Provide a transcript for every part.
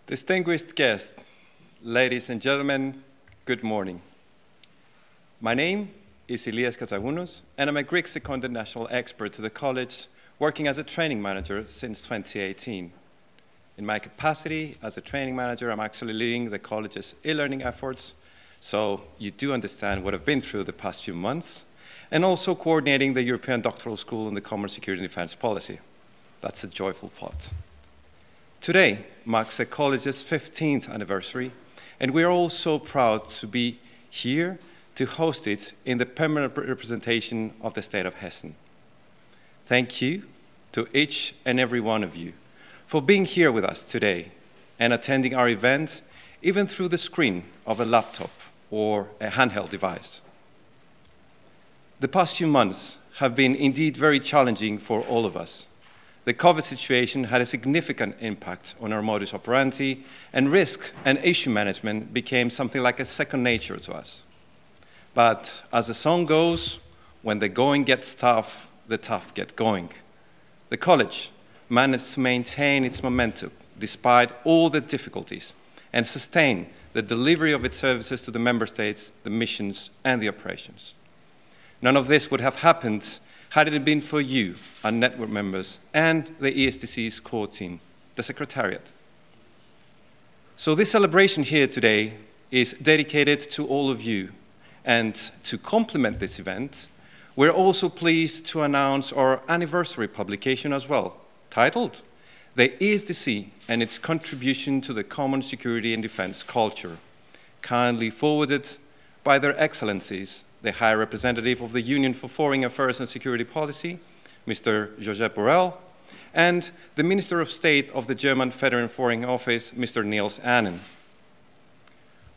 Distinguished guests, ladies and gentlemen, good morning. My name is Elias Katsagounos, and I'm a Greek seconded national expert to the college, working as a training manager since 2018. In my capacity as a training manager, I'm actually leading the college's e-learning efforts, so you do understand what I've been through the past few months, and also coordinating the European Doctoral School in the Common Security and Defense Policy. That's a joyful part. Today marks the college's 15th anniversary, and we are all so proud to be here to host it in the permanent representation of the state of Hessen. Thank you to each and every one of you for being here with us today and attending our event, even through the screen of a laptop or a handheld device. The past few months have been indeed very challenging for all of us. The COVID situation had a significant impact on our modus operandi, and risk and issue management became something like a second nature to us. But as the song goes, when the going gets tough, the tough get going. The college managed to maintain its momentum despite all the difficulties and sustain the delivery of its services to the member states, the missions, and the operations. None of this would have happened had it been for you, our network members, and the ESDC's core team, the Secretariat. So this celebration here today is dedicated to all of you, and to complement this event, we're also pleased to announce our anniversary publication as well, titled The ESDC and its Contribution to the Common Security and Defense Culture, kindly forwarded by their excellencies, the High Representative of the Union for Foreign Affairs and Security Policy, Mr. Josep Borrell, and the Minister of State of the German Federal Foreign Office, Mr. Niels Annen.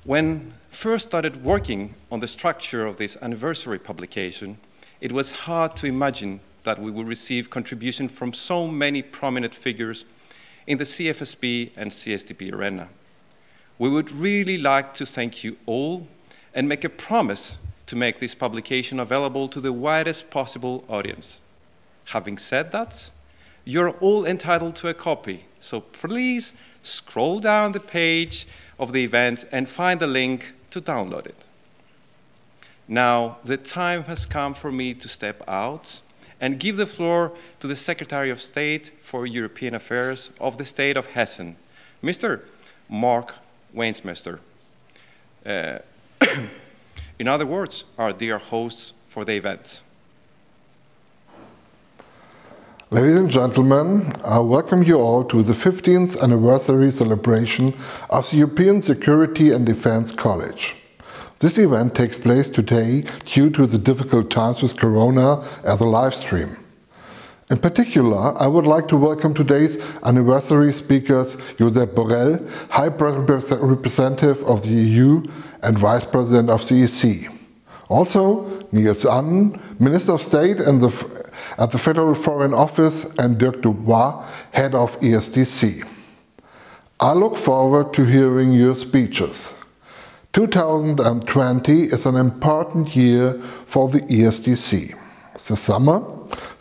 When first started working on the structure of this anniversary publication, it was hard to imagine that we would receive contribution from so many prominent figures in the CFSP and CSDP arena. We would really like to thank you all and make a promise to make this publication available to the widest possible audience. Having said that, you're all entitled to a copy, so please scroll down the page of the event and find the link to download it. Now, the time has come for me to step out and give the floor to the Secretary of State for European Affairs of the state of Hessen, Mr. Mark Weinmeister. In other words, our dear hosts for the event. Ladies and gentlemen, I welcome you all to the 15th anniversary celebration of the European Security and Defense College. This event takes place today due to the difficult times with Corona as a live stream. In particular, I would like to welcome today's anniversary speakers Josep Borrell, High Representative of the EU and Vice President of the EC. Also, Niels Annen, Minister of State at the Federal Foreign Office, and Dirk Dubois, Head of ESDC. I look forward to hearing your speeches. 2020 is an important year for the ESDC. This summer,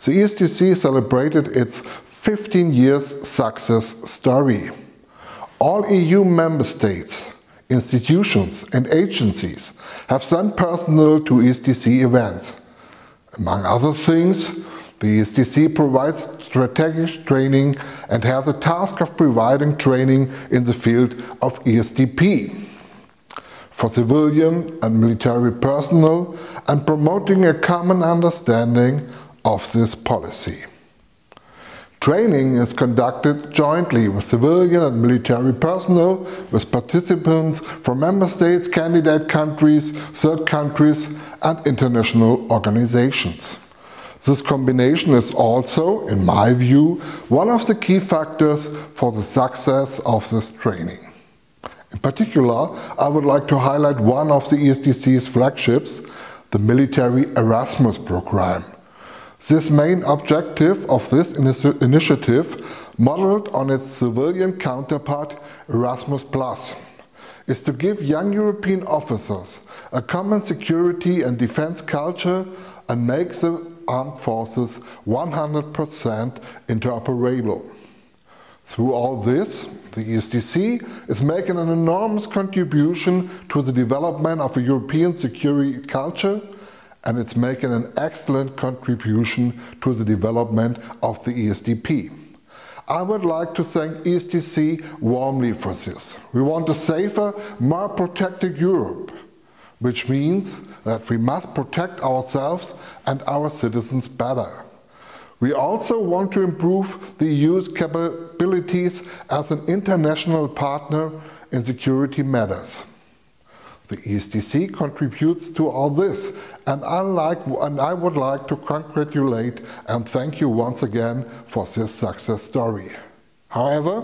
the ESDC celebrated its 15 years success story. All EU member states, institutions and agencies have sent personnel to ESDC events. Among other things, the ESDC provides strategic training and has the task of providing training in the field of ESDP for civilian and military personnel and promoting a common understanding of this policy. Training is conducted jointly with civilian and military personnel, with participants from member states, candidate countries, third countries, and international organizations. This combination is also, in my view, one of the key factors for the success of this training. In particular, I would like to highlight one of the ESDC's flagships, the military Erasmus program. This main objective of this initiative, modeled on its civilian counterpart Erasmus+, is to give young European officers a common security and defense culture and make the armed forces 100% interoperable. Through all this, the ESDC is making an enormous contribution to the development of a European security culture, and it's making an excellent contribution to the development of the ESDP. I would like to thank ESDC warmly for this. We want a safer, more protected Europe, which means that we must protect ourselves and our citizens better. We also want to improve the EU's capabilities as an international partner in security matters. The ESDC contributes to all this, and I would like to congratulate and thank you once again for this success story. However,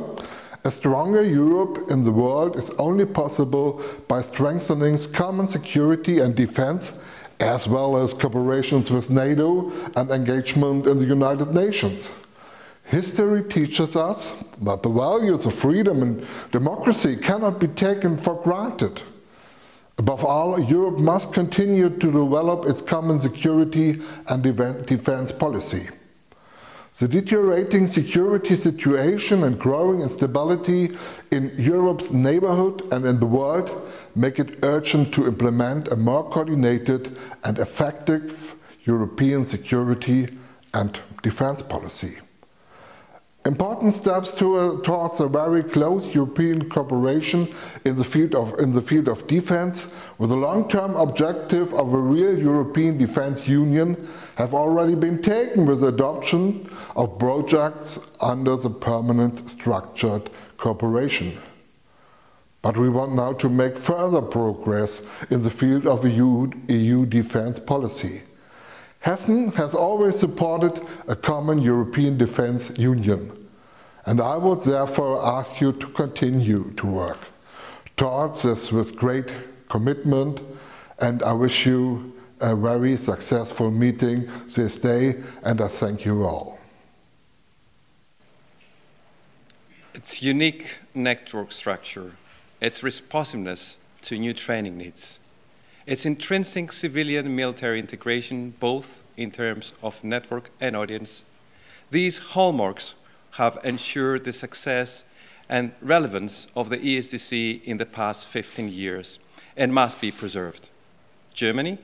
a stronger Europe in the world is only possible by strengthening common security and defense, as well as cooperations with NATO and engagement in the United Nations. History teaches us that the values of freedom and democracy cannot be taken for granted. Above all, Europe must continue to develop its common security and defense policy. The deteriorating security situation and growing instability in Europe's neighborhood and in the world make it urgent to implement a more coordinated and effective European security and defense policy. Important steps towards a very close European cooperation in the field of defense, with the long-term objective of a real European defense union, have already been taken with the adoption of projects under the permanent structured cooperation. But we want now to make further progress in the field of EU defense policy. Hessen has always supported a common European defense union, and I would therefore ask you to continue to work towards this with great commitment, and I wish you a very successful meeting this day, and I thank you all. Its unique network structure, its responsiveness to new training needs, its intrinsic civilian-military integration, both in terms of network and audience, these hallmarks have ensured the success and relevance of the ESDC in the past 15 years and must be preserved. Germany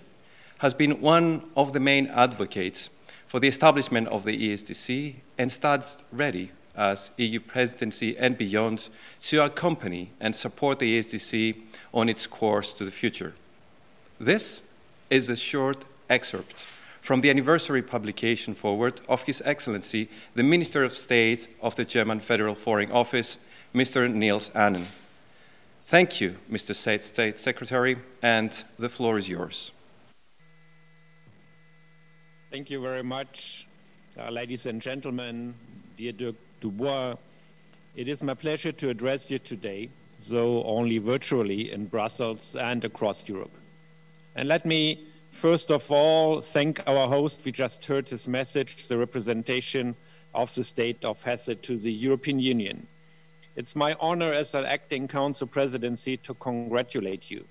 has been one of the main advocates for the establishment of the ESDC and stands ready as EU presidency and beyond to accompany and support the ESDC on its course to the future. This is a short excerpt from the anniversary publication forward of His Excellency, the Minister of State of the German Federal Foreign Office, Mr. Niels Annen. Thank you, Mr. State Secretary, and the floor is yours. Thank you very much, ladies and gentlemen, dear Dirk Dubois. It is my pleasure to address you today, though only virtually in Brussels and across Europe. And let me first of all thank our host. We just heard his message, the representation of the state of Hessen to the European Union. It's my honor as an acting council presidency to congratulate you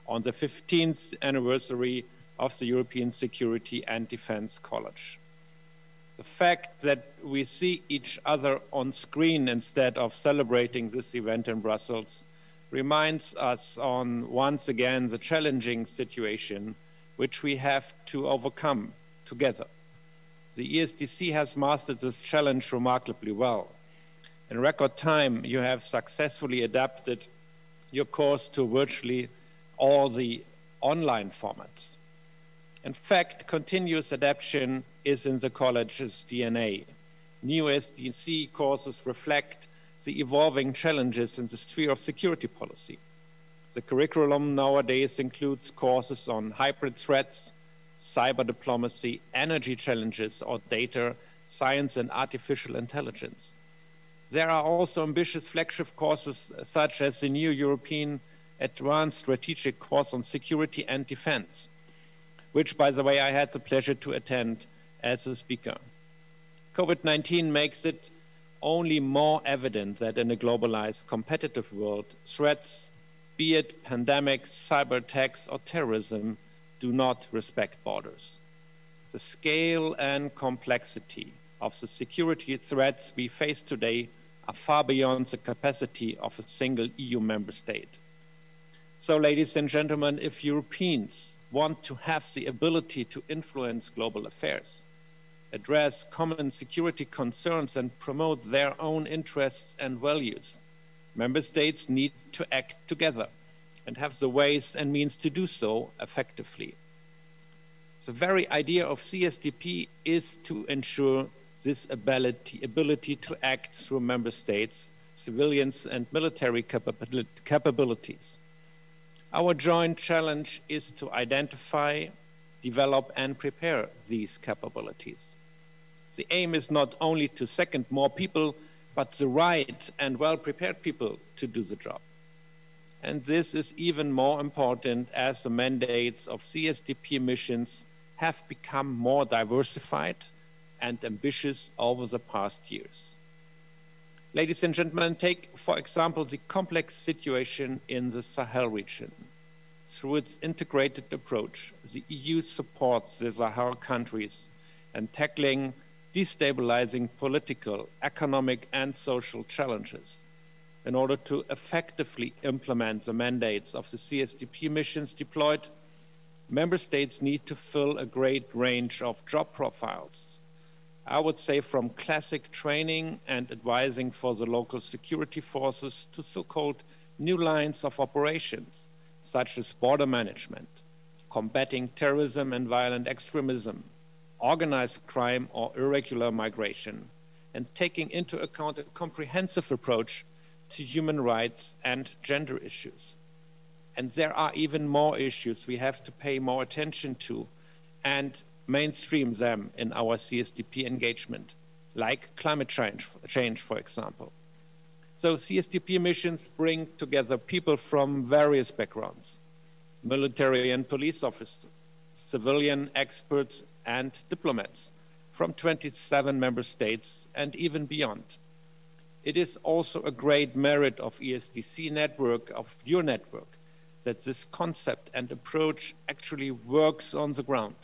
on the 15th anniversary of the European Security and Defense College. The fact that we see each other on screen instead of celebrating this event in Brussels reminds us on once again the challenging situation which we have to overcome together. The ESDC has mastered this challenge remarkably well. In record time, you have successfully adapted your course to virtually all the online formats. In fact, continuous adaptation is in the college's DNA. New ESDC courses reflect the evolving challenges in the sphere of security policy. The curriculum nowadays includes courses on hybrid threats, cyber diplomacy, energy challenges, or data science and artificial intelligence. There are also ambitious flagship courses such as the new European Advanced Strategic Course on Security and Defense, which, by the way, I had the pleasure to attend as a speaker. COVID-19 makes it only more evident that in a globalized, competitive world, threats, be it pandemics, cyber attacks, or terrorism, do not respect borders. The scale and complexity of the security threats we face today are far beyond the capacity of a single EU member state. So, ladies and gentlemen, if Europeans want to have the ability to influence global affairs, address common security concerns and promote their own interests and values, member states need to act together and have the ways and means to do so effectively. The very idea of CSDP is to ensure this ability to act through member states, civilians and military capabilities. Our joint challenge is to identify, develop and prepare these capabilities. The aim is not only to second more people, but the right and well-prepared people to do the job. And this is even more important as the mandates of CSDP missions have become more diversified and ambitious over the past years. Ladies and gentlemen, take, for example, the complex situation in the Sahel region. Through its integrated approach, the EU supports the Sahel countries in tackling destabilizing political, economic, and social challenges. In order to effectively implement the mandates of the CSDP missions deployed, member states need to fill a great range of job profiles. I would say from classic training and advising for the local security forces to so-called new lines of operations, such as border management, combating terrorism and violent extremism, organized crime or irregular migration, and taking into account a comprehensive approach to human rights and gender issues. And there are even more issues we have to pay more attention to and mainstream them in our CSDP engagement, like climate change, for example. So CSDP missions bring together people from various backgrounds, military and police officers, civilian experts and diplomats from 27 member states and even beyond. It is also a great merit of ESDC network, of your network, that this concept and approach actually works on the ground.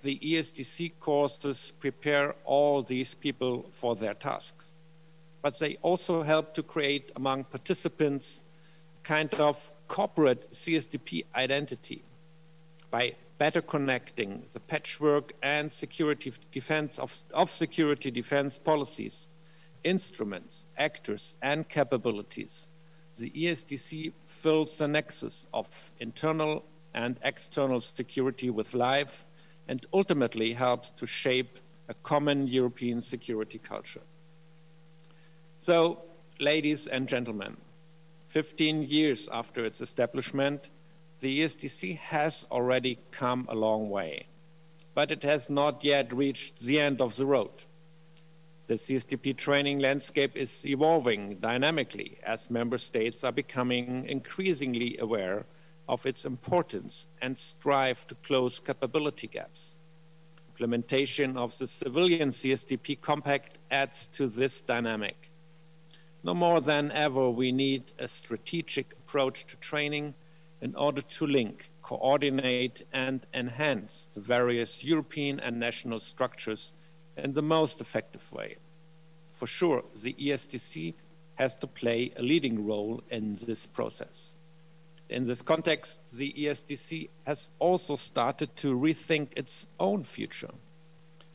The ESDC courses prepare all these people for their tasks, but they also help to create among participants kind of corporate CSDP identity by better connecting the patchwork and security defense of security defense policies, instruments, actors, and capabilities. The ESDC fills the nexus of internal and external security with life and ultimately helps to shape a common European security culture. So, ladies and gentlemen, 15 years after its establishment, the ESDC has already come a long way, but it has not yet reached the end of the road. The CSDP training landscape is evolving dynamically as member states are becoming increasingly aware of its importance and strive to close capability gaps. Implementation of the civilian CSDP compact adds to this dynamic. No more than ever, we need a strategic approach to training in order to link, coordinate, and enhance the various European and national structures in the most effective way. For sure, the ESDC has to play a leading role in this process. In this context, the ESDC has also started to rethink its own future.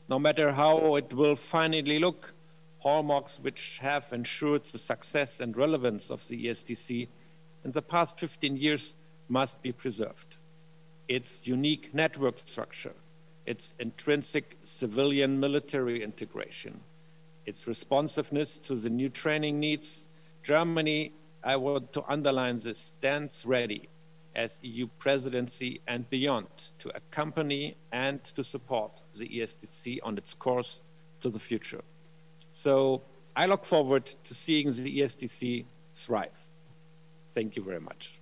No matter how it will finally look, hallmarks which have ensured the success and relevance of the ESDC in the past 15 years must be preserved. Its unique network structure, its intrinsic civilian-military integration, its responsiveness to the new training needs. Germany, I want to underline this, stands ready as EU presidency and beyond to accompany and to support the ESDC on its course to the future. So I look forward to seeing the ESDC thrive. Thank you very much.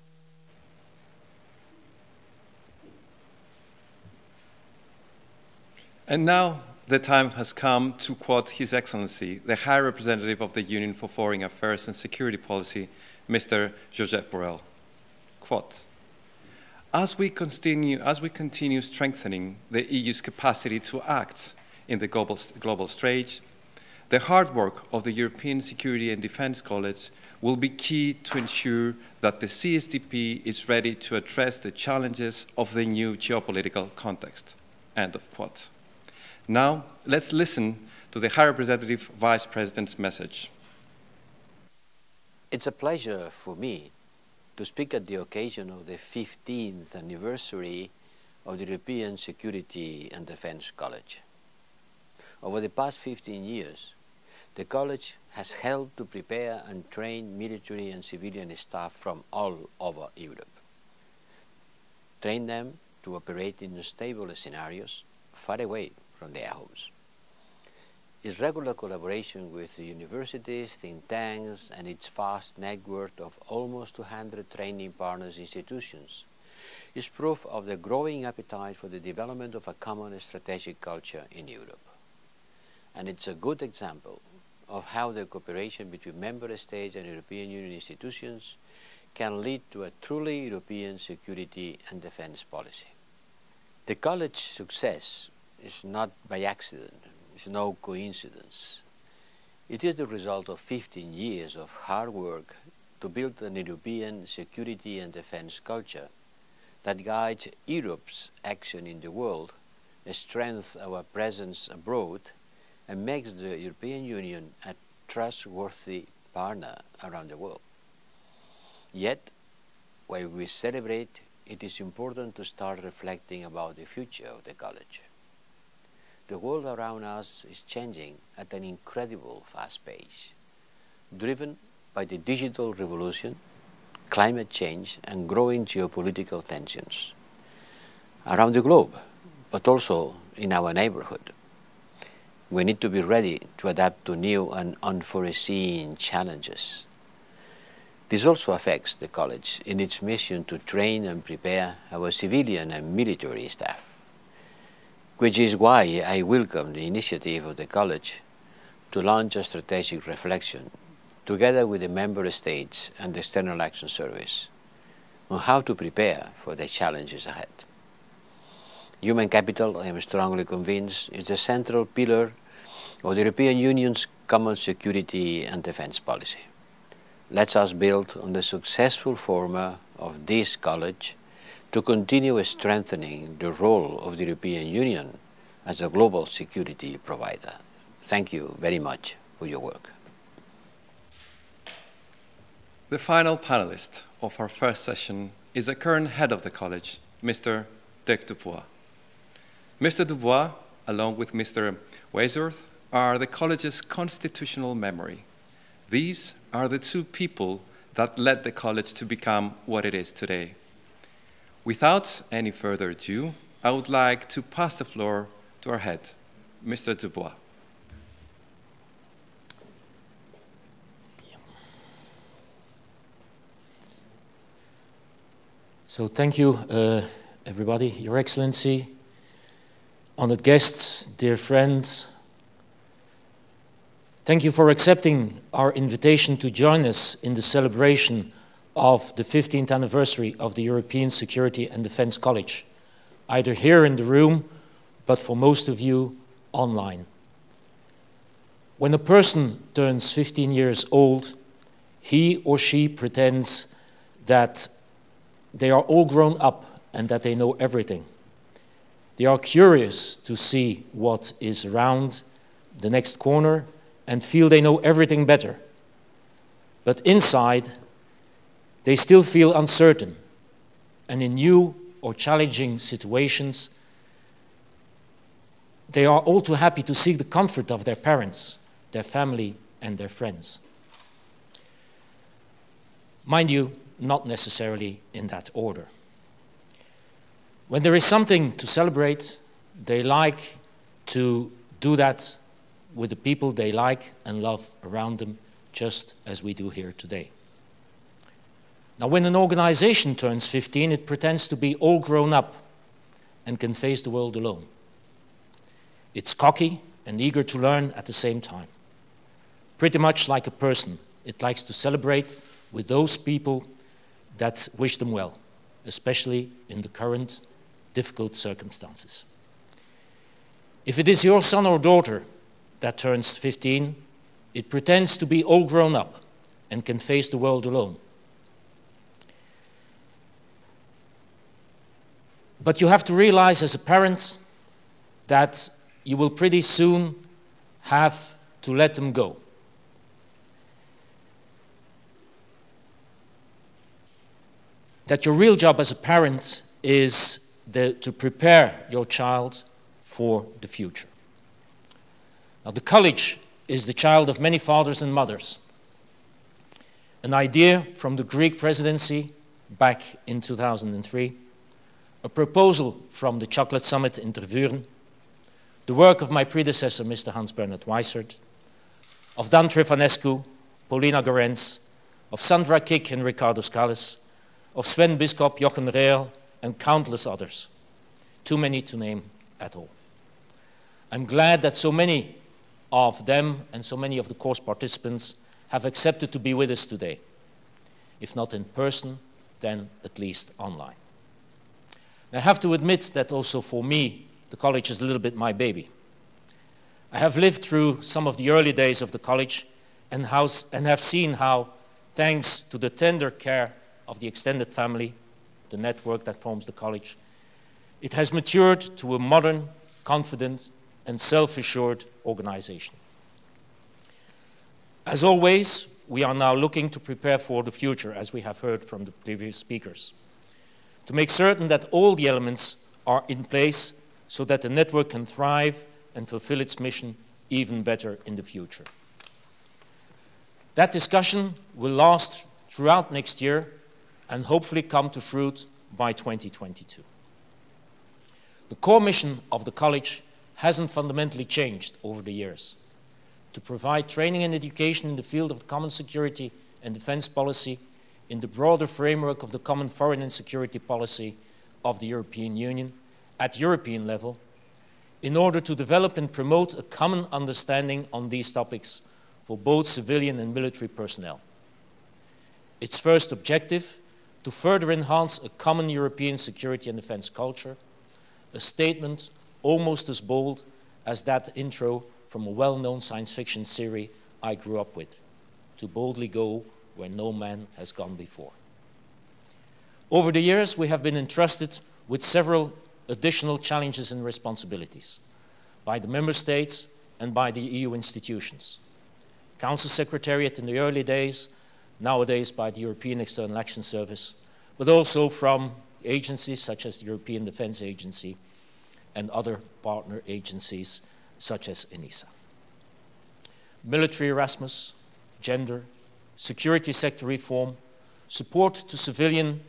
And now the time has come to quote His Excellency, the High Representative of the Union for Foreign Affairs and Security Policy, Mr. Josep Borrell. Quote, as we continue strengthening the EU's capacity to act in the global stage, The hard work of the European Security and Defense College will be key to ensure that the CSDP is ready to address the challenges of the new geopolitical context. End of quote. Now, let's listen to the High Representative Vice President's message. It's a pleasure for me to speak at the occasion of the 15th anniversary of the European Security and Defense College. Over the past 15 years, the College has helped to prepare and train military and civilian staff from all over Europe. Train them to operate in stable scenarios far away from their homes. Its regular collaboration with the universities, think tanks, and its vast network of almost 200 training partners institutions is proof of the growing appetite for the development of a common strategic culture in Europe. And it's a good example of how the cooperation between member states and European Union institutions can lead to a truly European security and defense policy. The College's success is not by accident, it's no coincidence. It is the result of 15 years of hard work to build an European security and defense culture that guides Europe's action in the world, strengthens our presence abroad, and makes the European Union a trustworthy partner around the world. Yet, while we celebrate, it is important to start reflecting about the future of the College. The world around us is changing at an incredible fast pace, driven by the digital revolution, climate change, and growing geopolitical tensions around the globe, but also in our neighborhood. We need to be ready to adapt to new and unforeseen challenges. This also affects the College in its mission to train and prepare our civilian and military staff, which is why I welcome the initiative of the College to launch a strategic reflection together with the Member States and the External Action Service on how to prepare for the challenges ahead. Human capital, I am strongly convinced, is the central pillar of the European Union's common security and defense policy. Let us build on the successful formula of this College to continue strengthening the role of the European Union as a global security provider. Thank you very much for your work. The final panelist of our first session is the current head of the College, Mr. Dirk Dubois. Mr. Dubois, along with Mr. Weisserth, are the College's constitutional memory. These are the two people that led the College to become what it is today. Without any further ado, I would like to pass the floor to our head, Mr. Dubois. So thank you, everybody, Your Excellency, honored guests, dear friends. Thank you for accepting our invitation to join us in the celebration of the 15th anniversary of the European Security and Defense College, either here in the room, but for most of you, online. When a person turns 15 years old, he or she pretends that they are all grown up and that they know everything. They are curious to see what is around the next corner and feel they know everything better. But inside, they still feel uncertain, and in new or challenging situations, they are all too happy to seek the comfort of their parents, their family, and their friends. Mind you, not necessarily in that order. When there is something to celebrate, they like to do that with the people they like and love around them, just as we do here today. Now, when an organization turns 15, it pretends to be all grown up and can face the world alone. It's cocky and eager to learn at the same time. Pretty much like a person, it likes to celebrate with those people that wish them well, especially in the current difficult circumstances. If it is your son or daughter that turns 15, it pretends to be all grown up and can face the world alone. But you have to realize as a parent that you will pretty soon have to let them go. That your real job as a parent is to prepare your child for the future. Now, the college is the child of many fathers and mothers. An idea from the Greek presidency back in 2003, a proposal from the Chocolate Summit in Tervuren, the work of my predecessor, Mr. Hans-Bernhard Weisserth, of Dan Trifanescu, of Paulina Gorenz, of Sandra Kick and Ricardo Scales, of Sven Biskop, Jochen Reel, and countless others. Too many to name at all. I'm glad that so many of them and so many of the course participants have accepted to be with us today. If not in person, then at least online. I have to admit that also for me, the college is a little bit my baby. I have lived through some of the early days of the college and have seen how, thanks to the tender care of the extended family, the network that forms the college, it has matured to a modern, confident, and self-assured organization. As always, we are now looking to prepare for the future, as we have heard from the previous speakers, to make certain that all the elements are in place so that the network can thrive and fulfill its mission even better in the future. That discussion will last throughout next year and hopefully come to fruit by 2022. The core mission of the college hasn't fundamentally changed over the years: to provide training and education in the field of common security and defense policy in the broader framework of the common foreign and security policy of the European Union at European level, in order to develop and promote a common understanding on these topics for both civilian and military personnel. Its first objective, to further enhance a common European security and defense culture, a statement almost as bold as that intro from a well-known science fiction series I grew up with, to boldly go where no man has gone before. Over the years, we have been entrusted with several additional challenges and responsibilities by the member states and by the EU institutions. Council Secretariat in the early days, nowadays by the European External Action Service, but also from agencies such as the European Defence Agency and other partner agencies such as ENISA. Military Erasmus, gender, security sector reform, support to civilian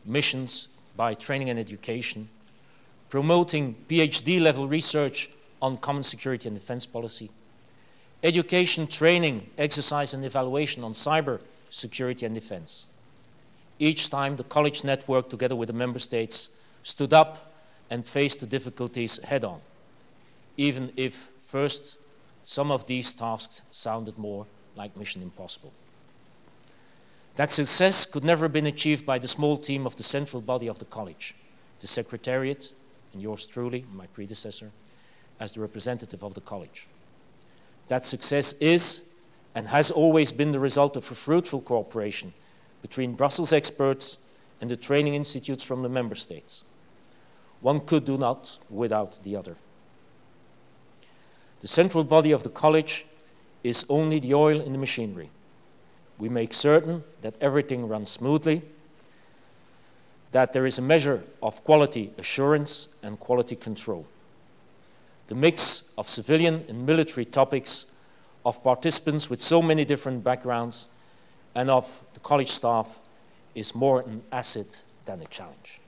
missions by training and education, promoting PhD-level research on common security and defense policy, education, training, exercise and evaluation on cyber security and defense. Each time the college network, together with the member states, stood up and faced the difficulties head-on, even if first some of these tasks sounded more like Mission Impossible. That success could never have been achieved by the small team of the central body of the college, the Secretariat, and yours truly, my predecessor, as the representative of the college. That success is and has always been the result of a fruitful cooperation between Brussels experts and the training institutes from the member states. One could do not without the other. The central body of the college is only the oil in the machinery. We make certain that everything runs smoothly, that there is a measure of quality assurance and quality control. The mix of civilian and military topics, of participants with so many different backgrounds, and of the college staff is more an asset than a challenge.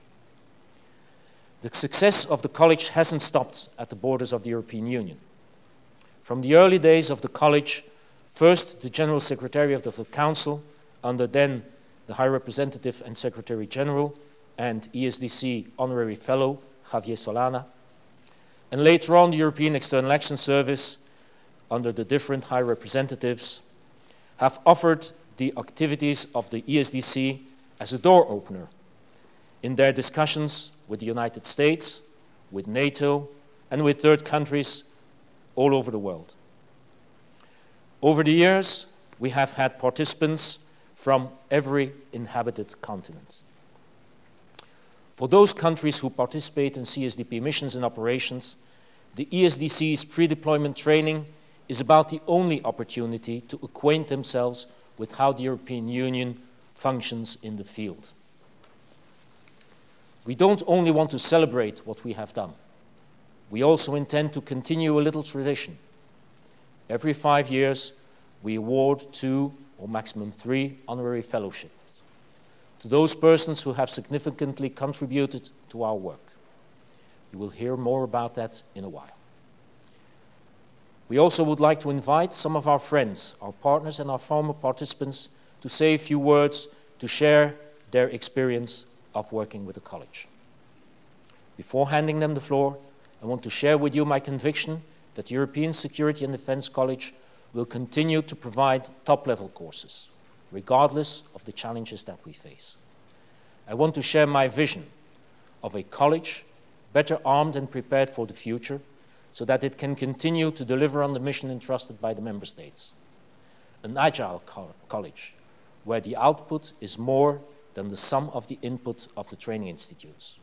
The success of the college hasn't stopped at the borders of the European Union. From the early days of the college, first the General Secretariat of the Council, under then the High Representative and Secretary General and ESDC Honorary Fellow Javier Solana, and later on the European External Action Service, under the different High Representatives, have offered the activities of the ESDC as a door opener in their discussions with the United States, with NATO, and with third countries all over the world. Over the years, we have had participants from every inhabited continent. For those countries who participate in CSDP missions and operations, the ESDC's pre-deployment training is about the only opportunity to acquaint themselves with how the European Union functions in the field. We don't only want to celebrate what we have done. We also intend to continue a little tradition. Every 5 years, we award 2 or maximum 3 honorary fellowships to those persons who have significantly contributed to our work. You will hear more about that in a while. We also would like to invite some of our friends, our partners and our former participants to say a few words to share their experience of working with the college. Before handing them the floor, I want to share with you my conviction that the European Security and Defence College will continue to provide top-level courses, regardless of the challenges that we face. I want to share my vision of a college better armed and prepared for the future so that it can continue to deliver on the mission entrusted by the member states. An agile college where the output is more than the sum of the input of the training institutes,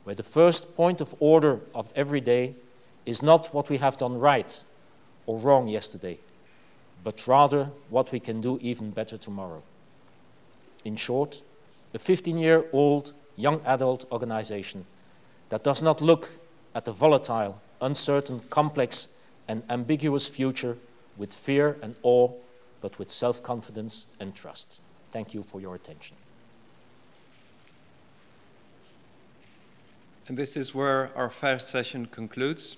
where the first point of order of every day is not what we have done right or wrong yesterday, but rather what we can do even better tomorrow. In short, a 15-year-old young adult organization that does not look at the volatile, uncertain, complex, and ambiguous future with fear and awe, but with self-confidence and trust. Thank you for your attention. And this is where our first session concludes.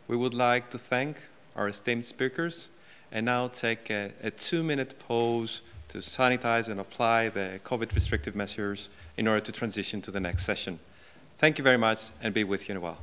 We would like to thank our esteemed speakers and now take a 2-minute pause to sanitize and apply the COVID restrictive measures in order to transition to the next session. Thank you very much and be with you in a while.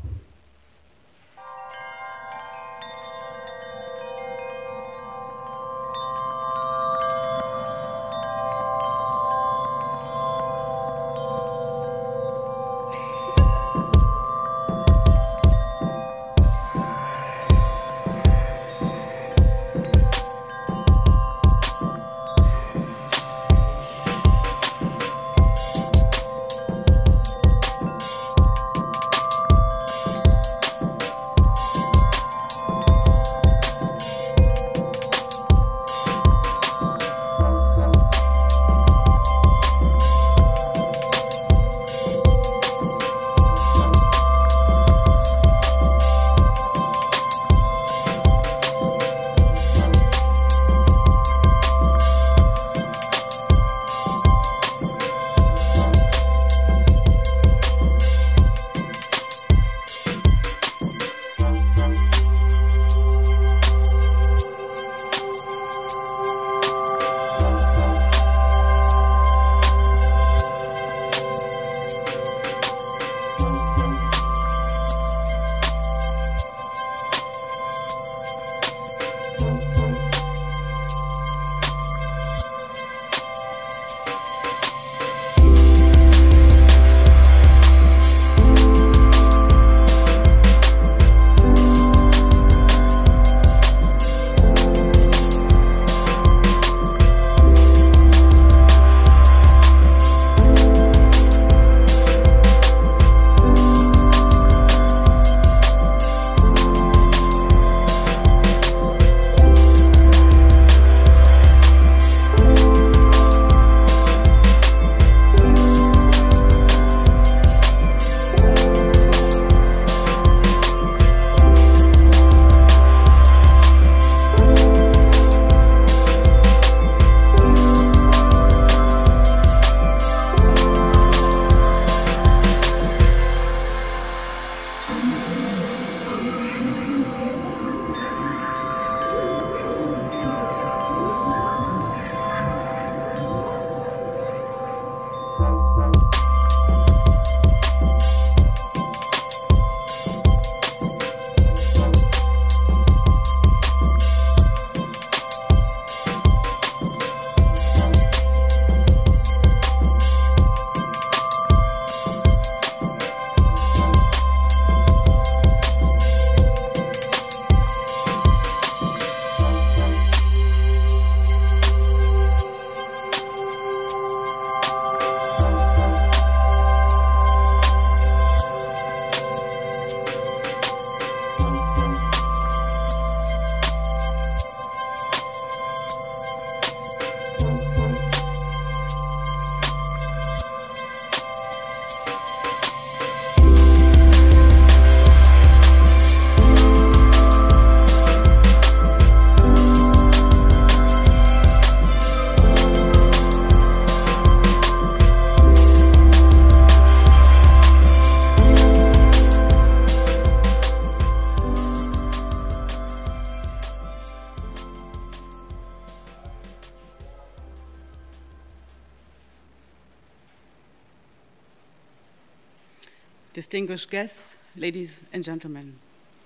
distinguished guests, ladies and gentlemen.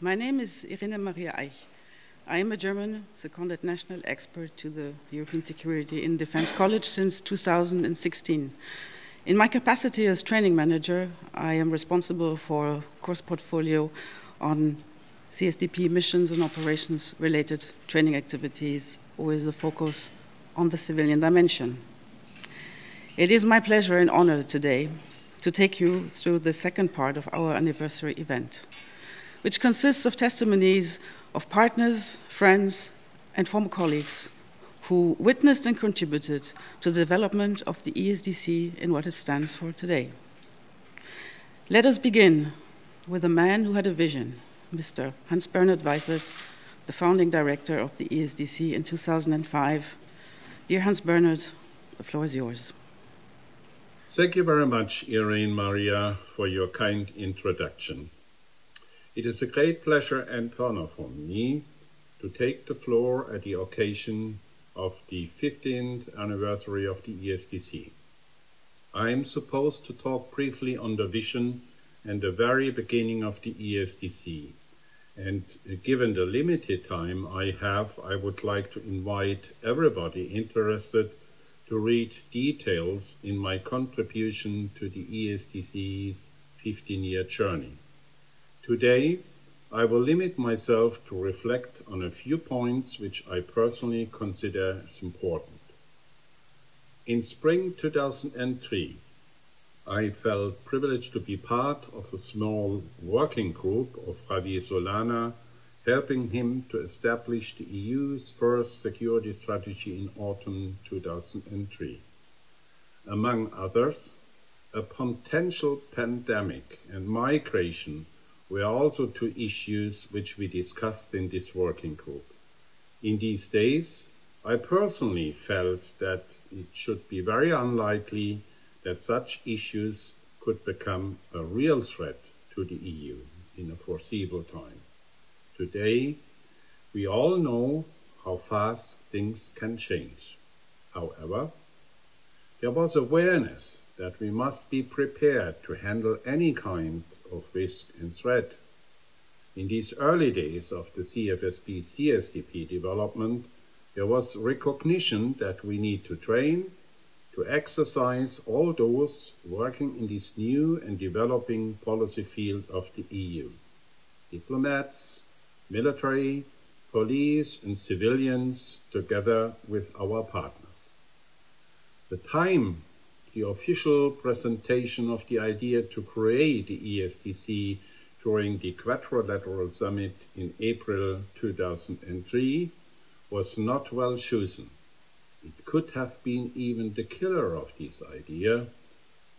My name is Irene Maria Eich. I am a German seconded national expert to the European Security and Defense College since 2016. In my capacity as training manager, I am responsible for a course portfolio on CSDP missions and operations related training activities, with a focus on the civilian dimension. It is my pleasure and honor today to take you through the second part of our anniversary event, which consists of testimonies of partners, friends, and former colleagues who witnessed and contributed to the development of the ESDC and what it stands for today. Let us begin with a man who had a vision, Mr. Hans-Bernhard Weisserth, the founding director of the ESDC in 2005. Dear Hans-Bernhard, the floor is yours. Thank you very much, Irene Maria, for your kind introduction. It is a great pleasure and honor for me to take the floor at the occasion of the 15th anniversary of the ESDC. I am supposed to talk briefly on the vision and the very beginning of the ESDC. And given the limited time I have, I would like to invite everybody interested to read details in my contribution to the ESDC's 15-year journey. Today, I will limit myself to reflect on a few points which I personally consider as important. In spring 2003, I felt privileged to be part of a small working group of Javier Solana, helping him to establish the EU's first security strategy in autumn 2003. Among others, a potential pandemic and migration were also two issues which we discussed in this working group. In these days, I personally felt that it should be very unlikely that such issues could become a real threat to the EU in a foreseeable time. Today, we all know how fast things can change. However, there was awareness that we must be prepared to handle any kind of risk and threat. In these early days of the CFSP-CSDP development, there was recognition that we need to train, to exercise all those working in this new and developing policy field of the EU. Diplomats, military, police and civilians, together with our partners. The time the official presentation of the idea to create the ESDC during the Quadrilateral Summit in April 2003 was not well chosen. It could have been even the killer of this idea.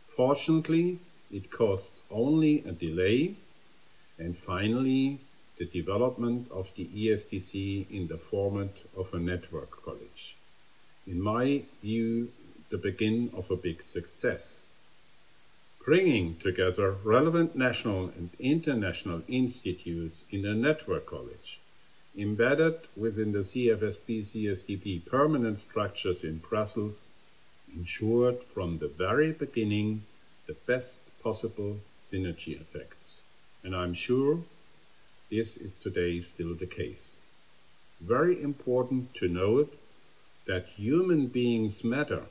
Fortunately, it caused only a delay, and finally, the development of the ESDC in the format of a network college. In my view, the beginning of a big success. Bringing together relevant national and international institutes in a network college, embedded within the CFSP-CSDP permanent structures in Brussels, ensured from the very beginning the best possible synergy effects. And I'm sure this is today still the case. Very important to note that human beings matter.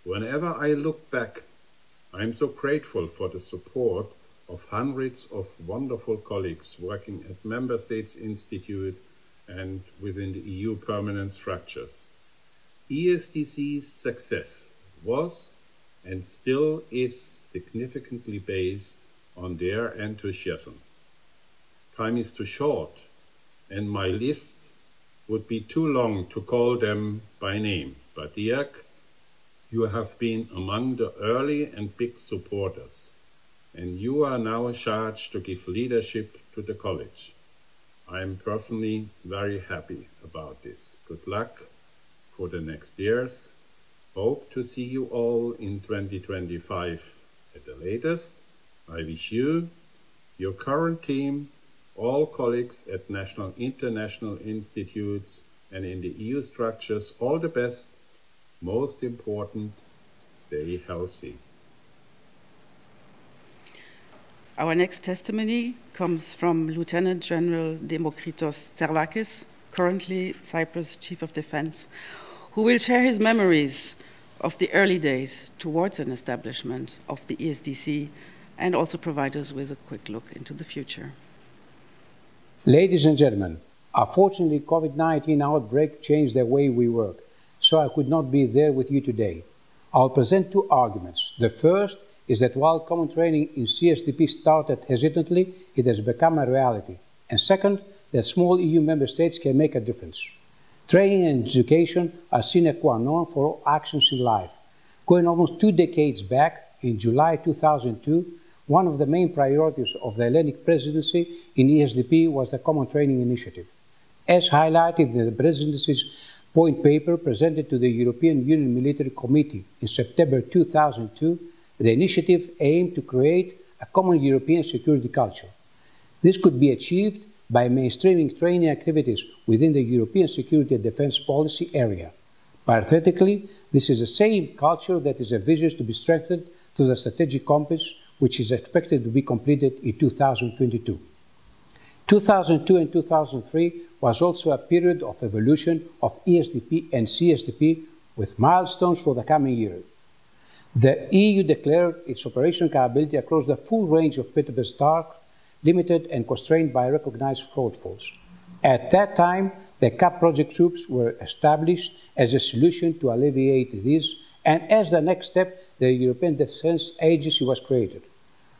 Whenever I look back, I'm so grateful for the support of hundreds of wonderful colleagues working at Member States Institute and within the EU permanent structures. ESDC's success was and still is significantly based on their enthusiasm. Time is too short, and my list would be too long to call them by name. But Dirk, you have been among the early and big supporters, and you are now charged to give leadership to the college. I am personally very happy about this. Good luck for the next years. Hope to see you all in 2025 at the latest. I wish you, your current team, all colleagues at national international institutes and in the EU structures all the best. Most important, stay healthy. Our next testimony comes from Lieutenant General Dimikritos Zervakis, currently Cyprus Chief of Defense, who will share his memories of the early days towards an establishment of the ESDC and also provide us with a quick look into the future. Ladies and gentlemen, unfortunately, COVID-19 outbreak changed the way we work, so I could not be there with you today. I'll present two arguments. The first is that while common training in CSDP started hesitantly, it has become a reality. And second, that small EU member states can make a difference. Training and education are sine qua non for all actions in life. Going almost 2 decades back, in July 2002, one of the main priorities of the Hellenic presidency in ESDP was the Common Training Initiative. As highlighted in the presidency's point paper presented to the European Union Military Committee in September 2002, the initiative aimed to create a common European security culture. This could be achieved by mainstreaming training activities within the European security and defense policy area. Parenthetically, this is the same culture that is envisaged to be strengthened through the strategic compass, which is expected to be completed in 2022. 2002 and 2003 was also a period of evolution of ESDP and CSDP with milestones for the coming year. The EU declared its operational capability across the full range of Petteri tasks, limited and constrained by recognized shortfalls. At that time, the CAP project troops were established as a solution to alleviate this, and as the next step, the European Defence Agency was created.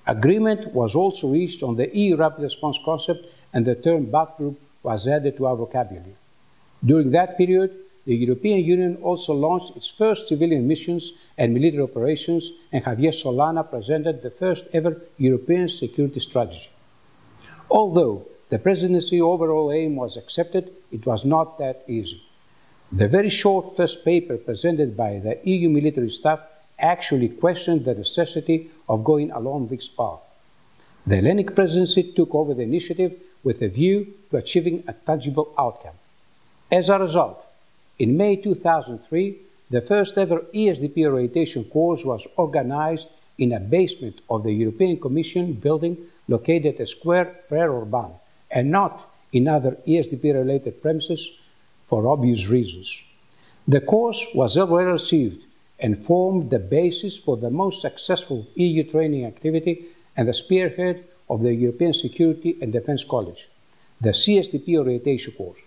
Agreement was also reached on the EU rapid response concept, and the term battlegroup was added to our vocabulary. During that period, the European Union also launched its first civilian missions and military operations, and Javier Solana presented the first ever European security strategy. Although the presidency overall aim was accepted, it was not that easy. The very short first paper presented by the EU military staff actually questioned the necessity of going along this path. The Hellenic presidency took over the initiative with a view to achieving a tangible outcome. As a result, in May 2003, the first ever ESDP orientation course was organized in a basement of the European Commission building located at Square Frère Urban, and not in other ESDP-related premises for obvious reasons. The course was well received and formed the basis for the most successful EU training activity and the spearhead of the European Security and Defence College, the CSDP orientation course.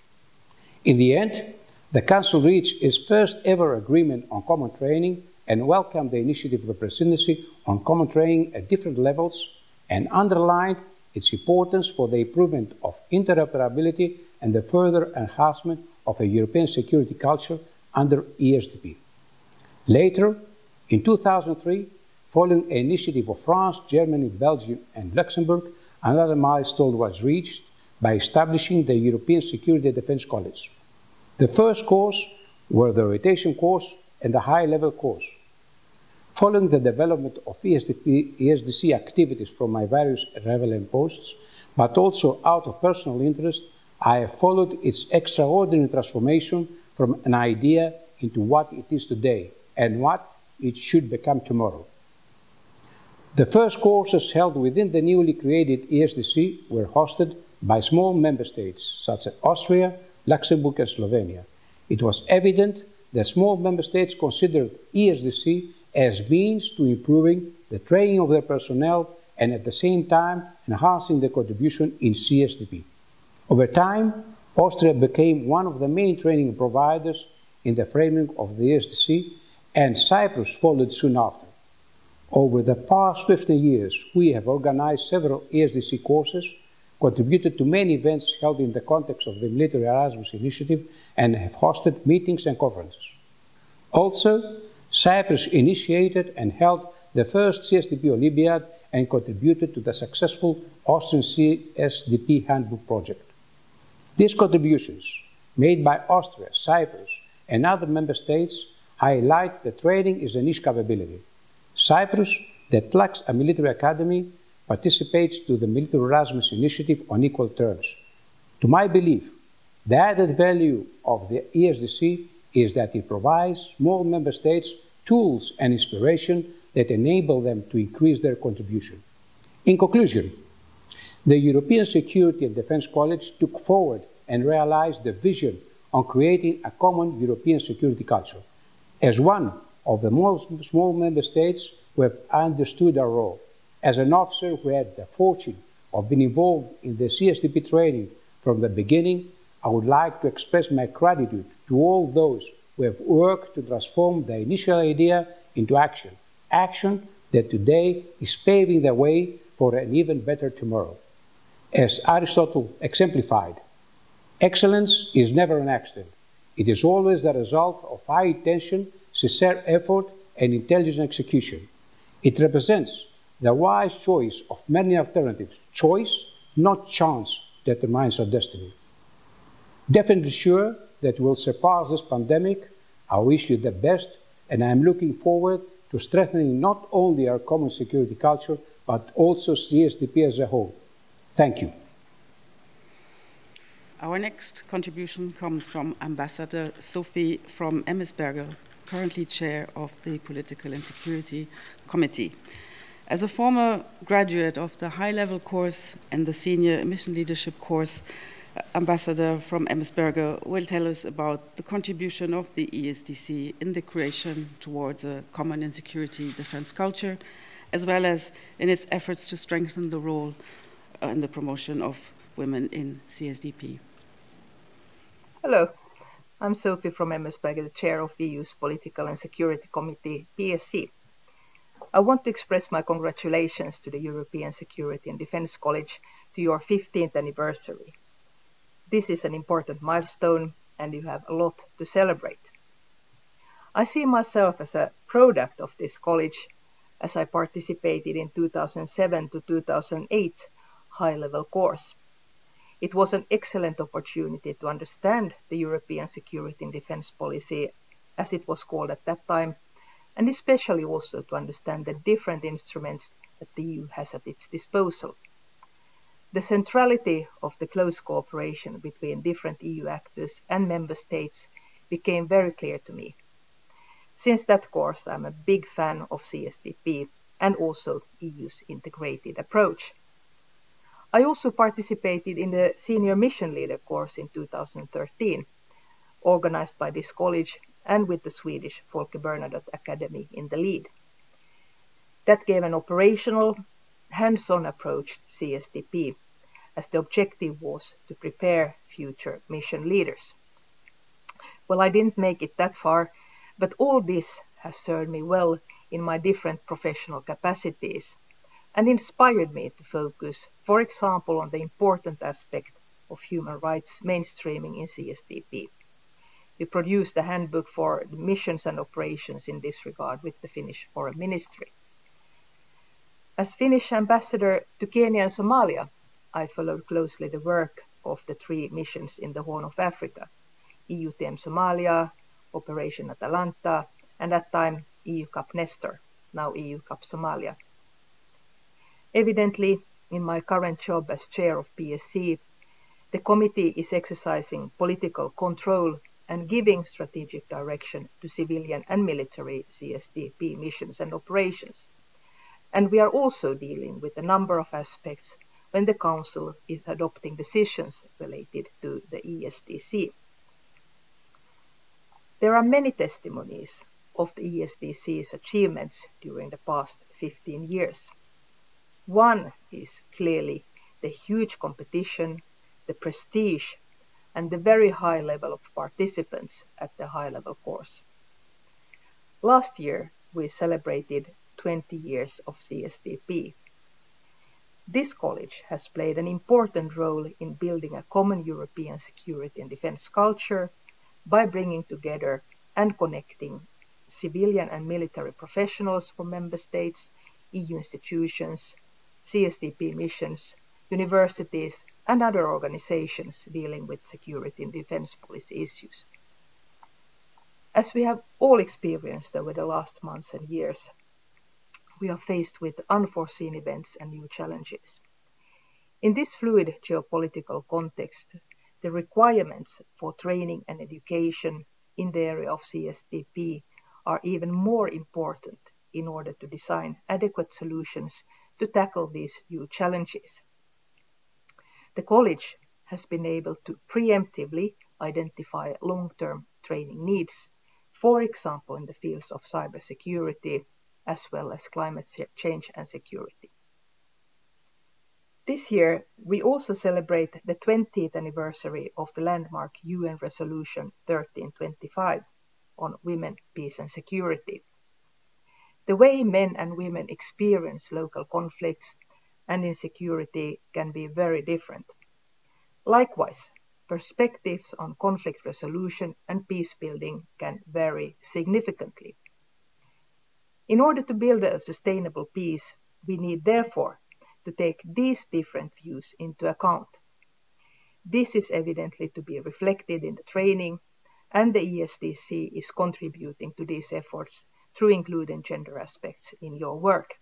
In the end, the Council reached its first ever agreement on common training and welcomed the initiative of the Presidency on common training at different levels and underlined its importance for the improvement of interoperability and the further enhancement of a European security culture under ESDP. Later, in 2003, following an initiative of France, Germany, Belgium, and Luxembourg, another milestone was reached by establishing the European Security and Defence College. The first course were the orientation course and the high-level course. Following the development of ESDC activities from my various relevant posts, but also out of personal interest, I have followed its extraordinary transformation from an idea into what it is today and what it should become tomorrow. The first courses held within the newly created ESDC were hosted by small member states such as Austria, Luxembourg, and Slovenia. It was evident that small member states considered ESDC as means to improving the training of their personnel and at the same time enhancing their contribution in CSDP. Over time, Austria became one of the main training providers in the framing of the ESDC, and Cyprus followed soon after. Over the past 15 years, we have organized several ESDC courses, contributed to many events held in the context of the Military Erasmus Initiative, and have hosted meetings and conferences. Also, Cyprus initiated and held the first CSDP Olympiad and contributed to the successful Austrian CSDP Handbook project. These contributions, made by Austria, Cyprus, and other member states, highlight that training is a niche capability. Cyprus, that lacks a military academy, participates to the Military Erasmus Initiative on equal terms. To my belief, the added value of the ESDC is that it provides small member states tools and inspiration that enable them to increase their contribution. In conclusion, the European Security and Defence College took forward and realized the vision on creating a common European security culture. As one of the most small member states who have understood our role, as an officer who had the fortune of being involved in the CSDP training from the beginning, I would like to express my gratitude to all those who have worked to transform the initial idea into action, action that today is paving the way for an even better tomorrow. As Aristotle exemplified, excellence is never an accident. It is always the result of high attention, sincere effort, and intelligent execution. It represents the wise choice of many alternatives. Choice, not chance, determines our destiny. Definitely sure that we will surpass this pandemic. I wish you the best, and I am looking forward to strengthening not only our common security culture, but also CSDP as a whole. Thank you. Our next contribution comes from Ambassador Sofie From-Emmesberger, currently chair of the Political and Security Committee. As a former graduate of the high-level course and the senior mission leadership course, Ambassador From-Emmesberger will tell us about the contribution of the ESDC in the creation towards a common and security defense culture, as well as in its efforts to strengthen the role and the promotion of women in CSDP. Hello, I'm Sofie From-Emmesberger, the chair of the EU's Political and Security Committee, PSC. I want to express my congratulations to the European Security and Defence College to your 15th anniversary. This is an important milestone and you have a lot to celebrate. I see myself as a product of this college as I participated in 2007 to 2008 high-level course. It was an excellent opportunity to understand the European security and defence policy, as it was called at that time, and especially also to understand the different instruments that the EU has at its disposal. The centrality of the close cooperation between different EU actors and member states became very clear to me. Since that course, I'm a big fan of CSDP and also EU's integrated approach. I also participated in the Senior Mission Leader course in 2013, organized by this college and with the Swedish Folke Bernadotte Academy in the lead. That gave an operational, hands-on approach to CSDP, as the objective was to prepare future mission leaders. Well, I didn't make it that far, but all this has served me well in my different professional capacities and inspired me to focus, for example, on the important aspect of human rights mainstreaming in CSDP. We produced a handbook for the missions and operations in this regard with the Finnish Foreign Ministry. As Finnish ambassador to Kenya and Somalia, I followed closely the work of the 3 missions in the Horn of Africa, EUTM Somalia, Operation Atalanta, and at that time EUCAP Nestor, now EUCAP Somalia. Evidently, in my current job as chair of PSC, the committee is exercising political control and giving strategic direction to civilian and military CSDP missions and operations. And we are also dealing with a number of aspects when the Council is adopting decisions related to the ESDC. There are many testimonies of the ESDC's achievements during the past 15 years. One is clearly the huge competition, the prestige, and the very high level of participants at the high-level course. Last year, we celebrated 20 years of CSDP. This college has played an important role in building a common European security and defence culture by bringing together and connecting civilian and military professionals from member states, EU institutions, CSDP missions, universities, and other organizations dealing with security and defense policy issues. As we have all experienced over the last months and years, we are faced with unforeseen events and new challenges. In this fluid geopolitical context, the requirements for training and education in the area of CSDP are even more important in order to design adequate solutions to tackle these new challenges. The college has been able to preemptively identify long-term training needs, for example in the fields of cybersecurity as well as climate change and security. This year, we also celebrate the 20th anniversary of the landmark UN Resolution 1325 on women, peace and security. The way men and women experience local conflicts and insecurity can be very different. Likewise, perspectives on conflict resolution and peace building can vary significantly. In order to build a sustainable peace, we need therefore to take these different views into account. This is evidently to be reflected in the training, and the ESDC is contributing to these efforts through including gender aspects in your work.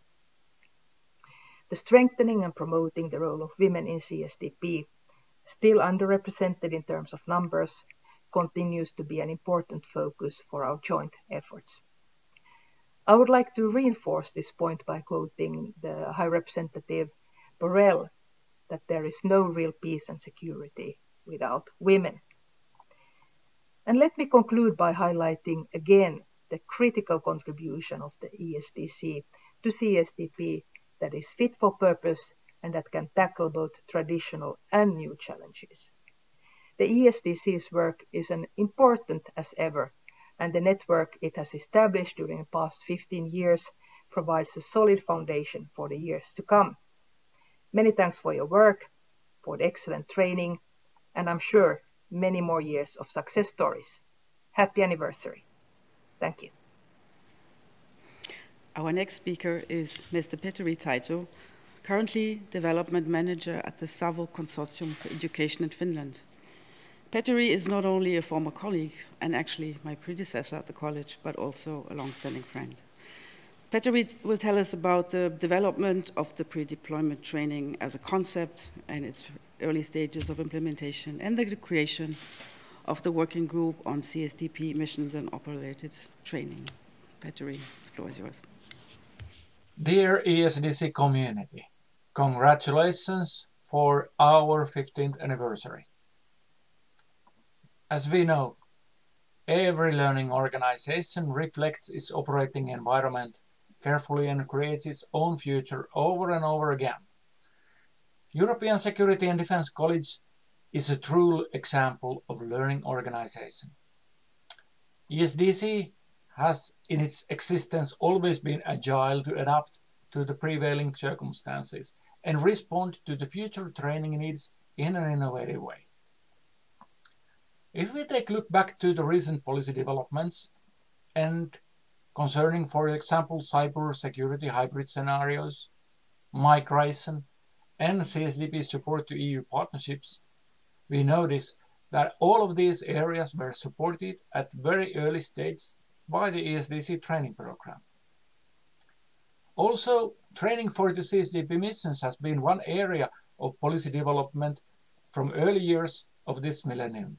The strengthening and promoting the role of women in CSDP, still underrepresented in terms of numbers, continues to be an important focus for our joint efforts. I would like to reinforce this point by quoting the High Representative Borrell that there is no real peace and security without women. And let me conclude by highlighting again the critical contribution of the ESDC to CSDP that is fit for purpose and that can tackle both traditional and new challenges. The ESDC's work is as important as ever, and the network it has established during the past 15 years provides a solid foundation for the years to come. Many thanks for your work, for the excellent training, and I'm sure many more years of success stories. Happy anniversary. Thank you. Our next speaker is Mr. Petteri, currently Development Manager at the Savo Consortium for Education in Finland. Petteri is not only a former colleague and actually my predecessor at the college, but also a long-standing friend. Petteri will tell us about the development of the pre-deployment training as a concept and its early stages of implementation and the creation of the working group on CSDP missions and operated training. Petteri, the floor is yours. Dear ESDC community, congratulations for our 15th anniversary. As we know, every learning organization reflects its operating environment carefully and creates its own future over and over again. European Security and Defense College is a true example of learning organization. ESDC has in its existence always been agile to adapt to the prevailing circumstances and respond to the future training needs in an innovative way. If we take a look back to the recent policy developments and concerning, for example, cyber security hybrid scenarios, migration, and CSDP support to EU partnerships, we notice that all of these areas were supported at very early stages by the ESDC training program. Also, training for the CSDP missions has been one area of policy development from early years of this millennium.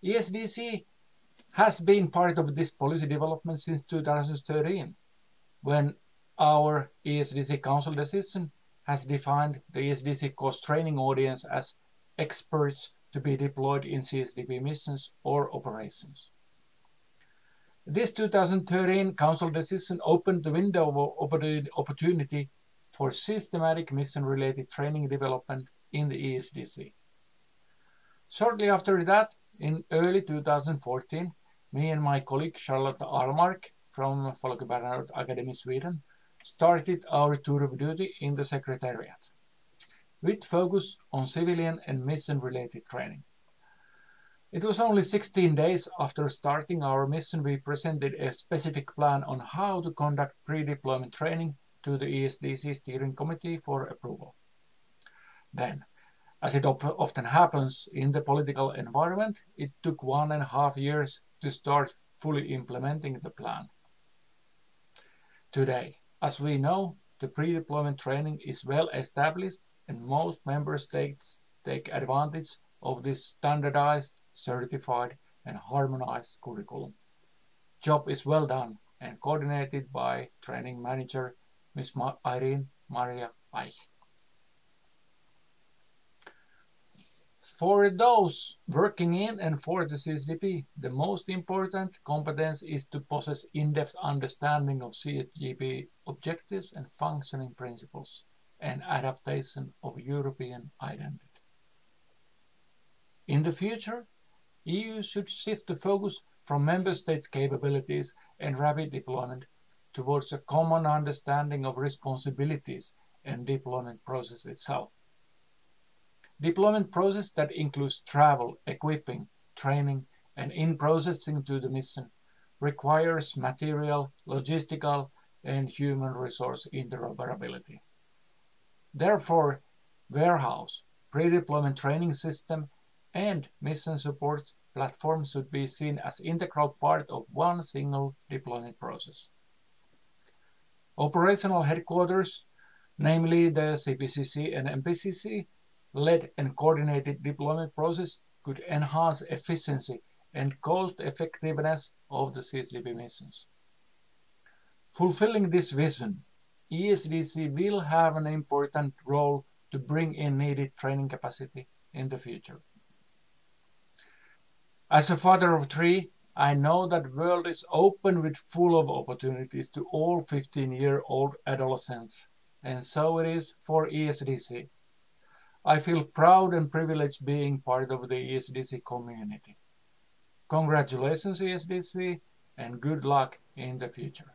ESDC has been part of this policy development since 2013, when our ESDC Council decision has defined the ESDC course training audience as experts to be deployed in CSDP missions or operations. This 2013 Council decision opened the window of opportunity for systematic mission-related training development in the ESDC. Shortly after that, in early 2014, me and my colleague Charlotte Almark from Hans-Bernhard Academy, Sweden, started our tour of duty in the Secretariat, with focus on civilian and mission-related training. It was only 16 days after starting our mission we presented a specific plan on how to conduct pre-deployment training to the ESDC Steering Committee for approval. Then, as it often happens in the political environment, it took 1.5 years to start fully implementing the plan. Today, as we know, the pre-deployment training is well established and most member states take advantage of this standardized, certified and harmonized curriculum. Job is well done and coordinated by training manager Ms. Irene Maria Eich. For those working in and for the CSDP, the most important competence is to possess in-depth understanding of CSDP objectives and functioning principles and adaptation of European identity. In the future, EU should shift the focus from member states' capabilities and rapid deployment towards a common understanding of responsibilities and deployment process itself. Deployment process that includes travel, equipping, training, and in-processing to the mission requires material, logistical, and human resource interoperability. Therefore, warehouse, pre-deployment training system, and mission support platform should be seen as integral part of one single deployment process. Operational headquarters, namely the CPCC and MPCC, led and coordinated deployment process could enhance efficiency and cost effectiveness of the CSDP missions. Fulfilling this vision, ESDC will have an important role to bring in needed training capacity in the future. As a father of three, I know that the world is open with full of opportunities to all 15-year-old adolescents, and so it is for ESDC. I feel proud and privileged being part of the ESDC community. Congratulations, ESDC, and good luck in the future.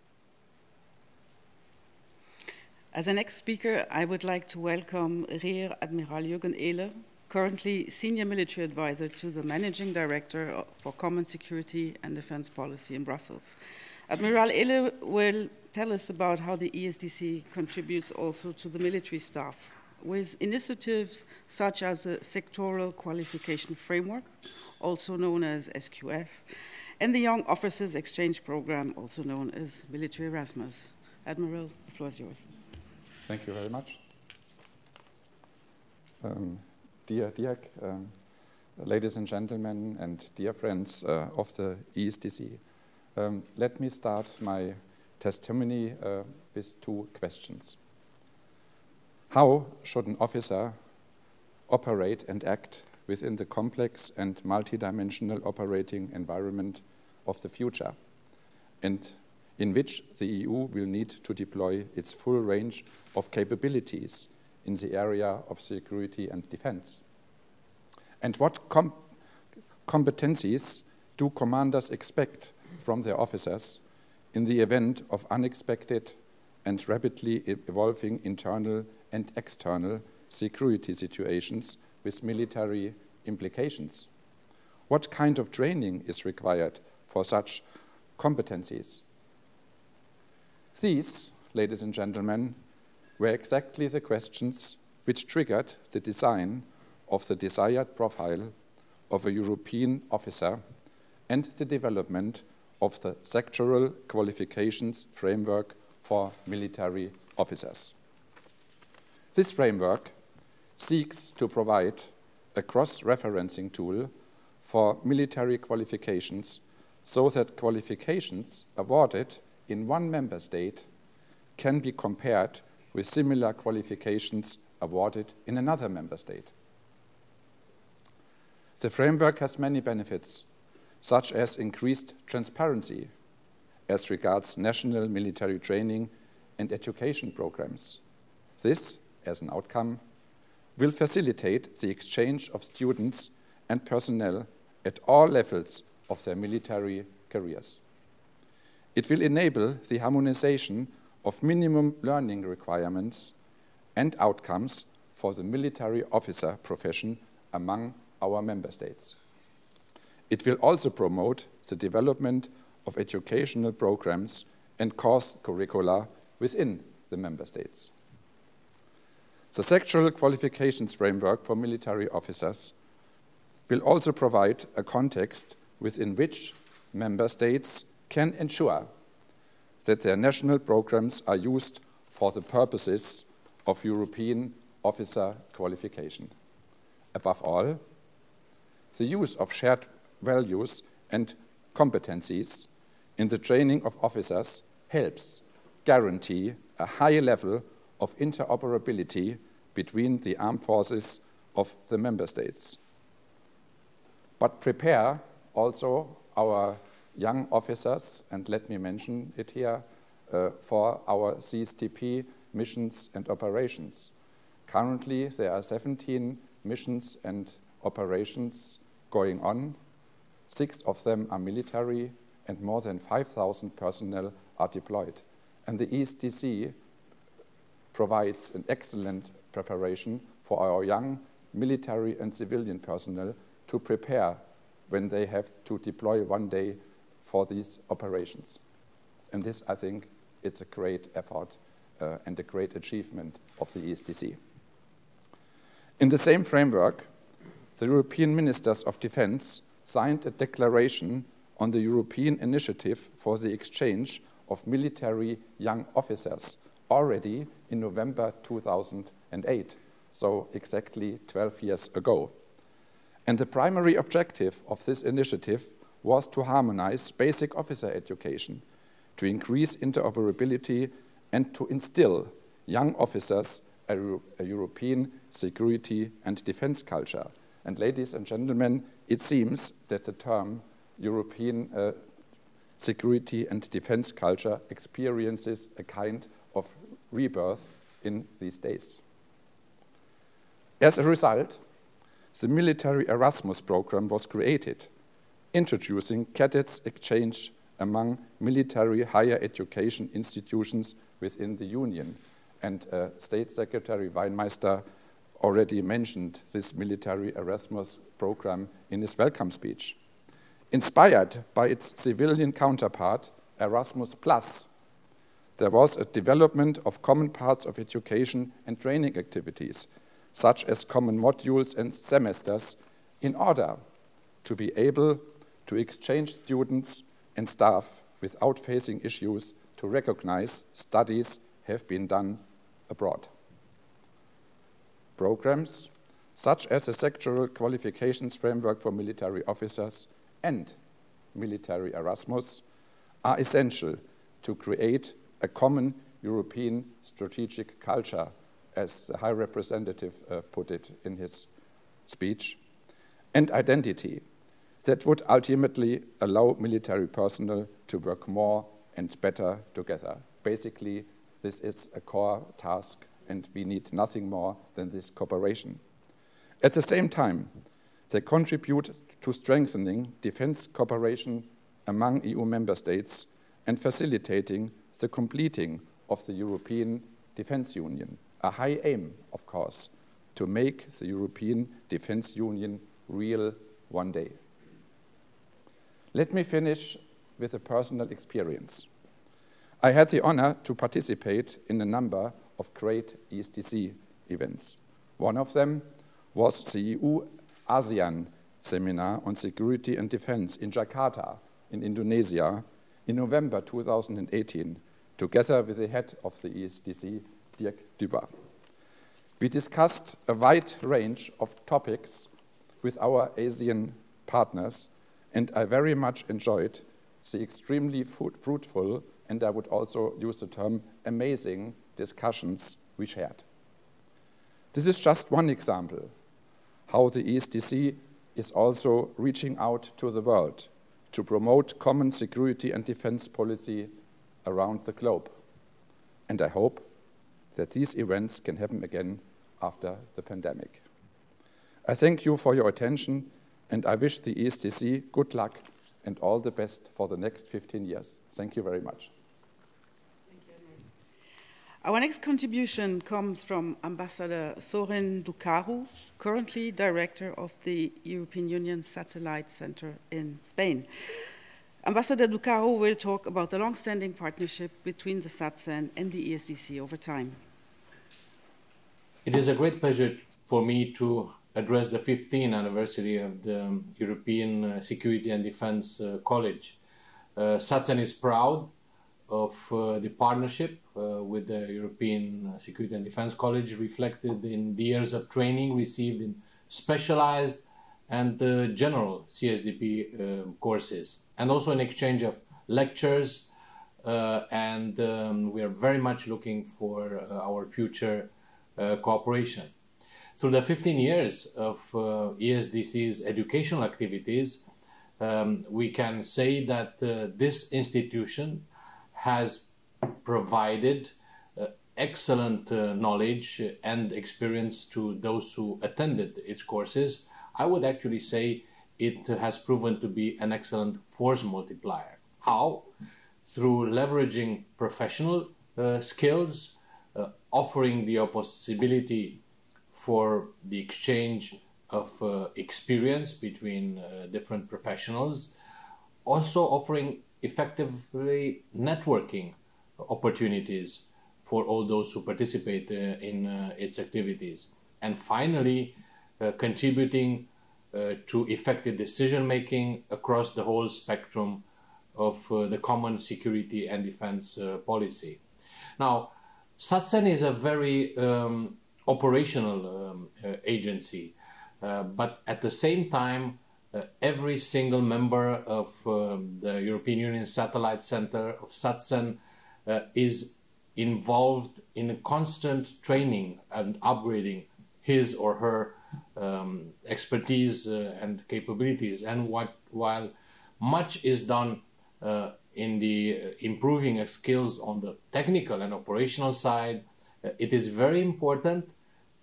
As the next speaker, I would like to welcome Rear Admiral Jürgen Ehler, currently Senior Military Advisor to the Managing Director for Common Security and Defense Policy in Brussels. Admiral Ehler will tell us about how the ESDC contributes also to the military staff, with initiatives such as a sectoral qualification framework, also known as SQF, and the Young Officers Exchange Program, also known as Military Erasmus. Admiral, the floor is yours. Thank you very much. Dear Dirk, ladies and gentlemen, and dear friends of the ESDC, let me start my testimony with two questions. How should an officer operate and act within the complex and multidimensional operating environment of the future, and in which the EU will need to deploy its full range of capabilities in the area of security and defense? And what competencies do commanders expect from their officers in the event of unexpected and rapidly evolving internal and external security situations with military implications? What kind of training is required for such competencies? These, ladies and gentlemen, were exactly the questions which triggered the design of the desired profile of a European officer and the development of the sectoral qualifications framework for military officers. This framework seeks to provide a cross-referencing tool for military qualifications so that qualifications awarded in one member state can be compared with similar qualifications awarded in another member state. The framework has many benefits, such as increased transparency as regards national military training and education programs. This, as an outcome, will facilitate the exchange of students and personnel at all levels of their military careers. It will enable the harmonization of minimum learning requirements and outcomes for the military officer profession among our member states. It will also promote the development of educational programs and course curricula within the member states. The sectoral qualifications framework for military officers will also provide a context within which member states can ensure that their national programs are used for the purposes of European officer qualification. Above all, the use of shared values and competencies in the training of officers helps guarantee a high level of interoperability between the armed forces of the member states. But prepare also our young officers, and let me mention it here, for our CSTP missions and operations. Currently, there are 17 missions and operations going on. 6 of them are military, and more than 5,000 personnel are deployed. And the ESDC provides an excellent preparation for our young military and civilian personnel to prepare when they have to deploy one day for these operations. And this, I think, it's a great effort and a great achievement of the ESDC. In the same framework, the European Ministers of Defense signed a declaration on the European Initiative for the Exchange of Military Young Officers already in November 2008, so exactly 12 years ago. And the primary objective of this initiative was to harmonize basic officer education, to increase interoperability, and to instill young officers a European security and defense culture. And ladies and gentlemen, it seems that the term European security and defense culture experiences a kind of rebirth in these days. As a result, the military Erasmus program was created, introducing cadets exchange among military higher education institutions within the Union. And State Secretary Weinmeister already mentioned this military Erasmus program in his welcome speech. Inspired by its civilian counterpart, Erasmus+, there was a development of common parts of education and training activities, such as common modules and semesters, in order to be able to exchange students and staff without facing issues to recognize studies have been done abroad. Programs such as the sectoral qualifications framework for military officers and military Erasmus are essential to create a common European strategic culture, as the High Representative put it in his speech, and identity that would ultimately allow military personnel to work more and better together. Basically, this is a core task, and we need nothing more than this cooperation. At the same time, they contribute to strengthening defense cooperation among EU member states and facilitating the completing of the European Defense Union, a high aim, of course, to make the European Defense Union real one day. Let me finish with a personal experience. I had the honor to participate in a number of great ESDC events. One of them was the EU-ASEAN seminar on security and defense in Jakarta, in Indonesia, in November 2018, together with the head of the ESDC, Dirk Dubois. We discussed a wide range of topics with our Asian partners, and I very much enjoyed the extremely fruitful, and I would also use the term amazing, discussions we shared. This is just one example how the ESDC is also reaching out to the world to promote common security and defense policy around the globe. And I hope that these events can happen again after the pandemic. I thank you for your attention, and I wish the ESDC good luck and all the best for the next 15 years. Thank you very much. Thank you, Annen. Our next contribution comes from Ambassador Sorin Ducaru, currently Director of the European Union Satellite Center in Spain. Ambassador Ducaru will talk about the long-standing partnership between the SATCEN and the ESDC over time. It is a great pleasure for me to address the 15th anniversary of the European Security and Defense College. SATCEN is proud of the partnership with the European Security and Defense College, reflected in the years of training received in specialized and general CSDP courses, and also an exchange of lectures and we are very much looking for our future cooperation. Through the 15 years of ESDC's educational activities, we can say that this institution has provided excellent knowledge and experience to those who attended its courses. I would actually say it has proven to be an excellent force multiplier. How? Through leveraging professional skills, offering the possibility for the exchange of experience between different professionals, also offering effectively networking opportunities for all those who participate in its activities. And finally, contributing to effective decision-making across the whole spectrum of the common security and defense policy. Now, SATSEN is a very operational agency, but at the same time, every single member of the European Union Satellite Center of SATSEN is involved in a constant training and upgrading his or her expertise and capabilities. And while much is done in the improving skills on the technical and operational side, it is very important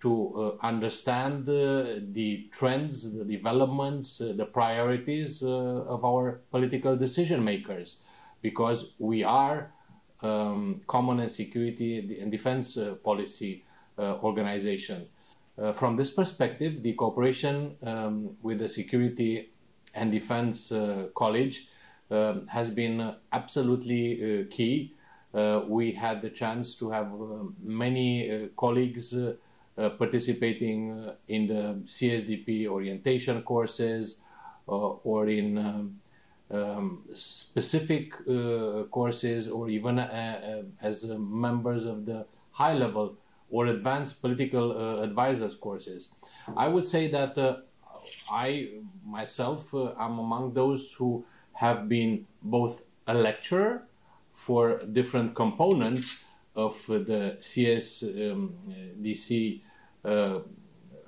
to understand the trends, the developments, the priorities of our political decision makers, because we are common and security and defense policy organization. From this perspective, the cooperation with the Security and Defense College has been absolutely key. We had the chance to have many colleagues participating in the CSDP orientation courses or in specific courses, or even as members of the high-level or advanced political advisors courses. I would say that I myself am among those who have been both a lecturer for different components of the CSDC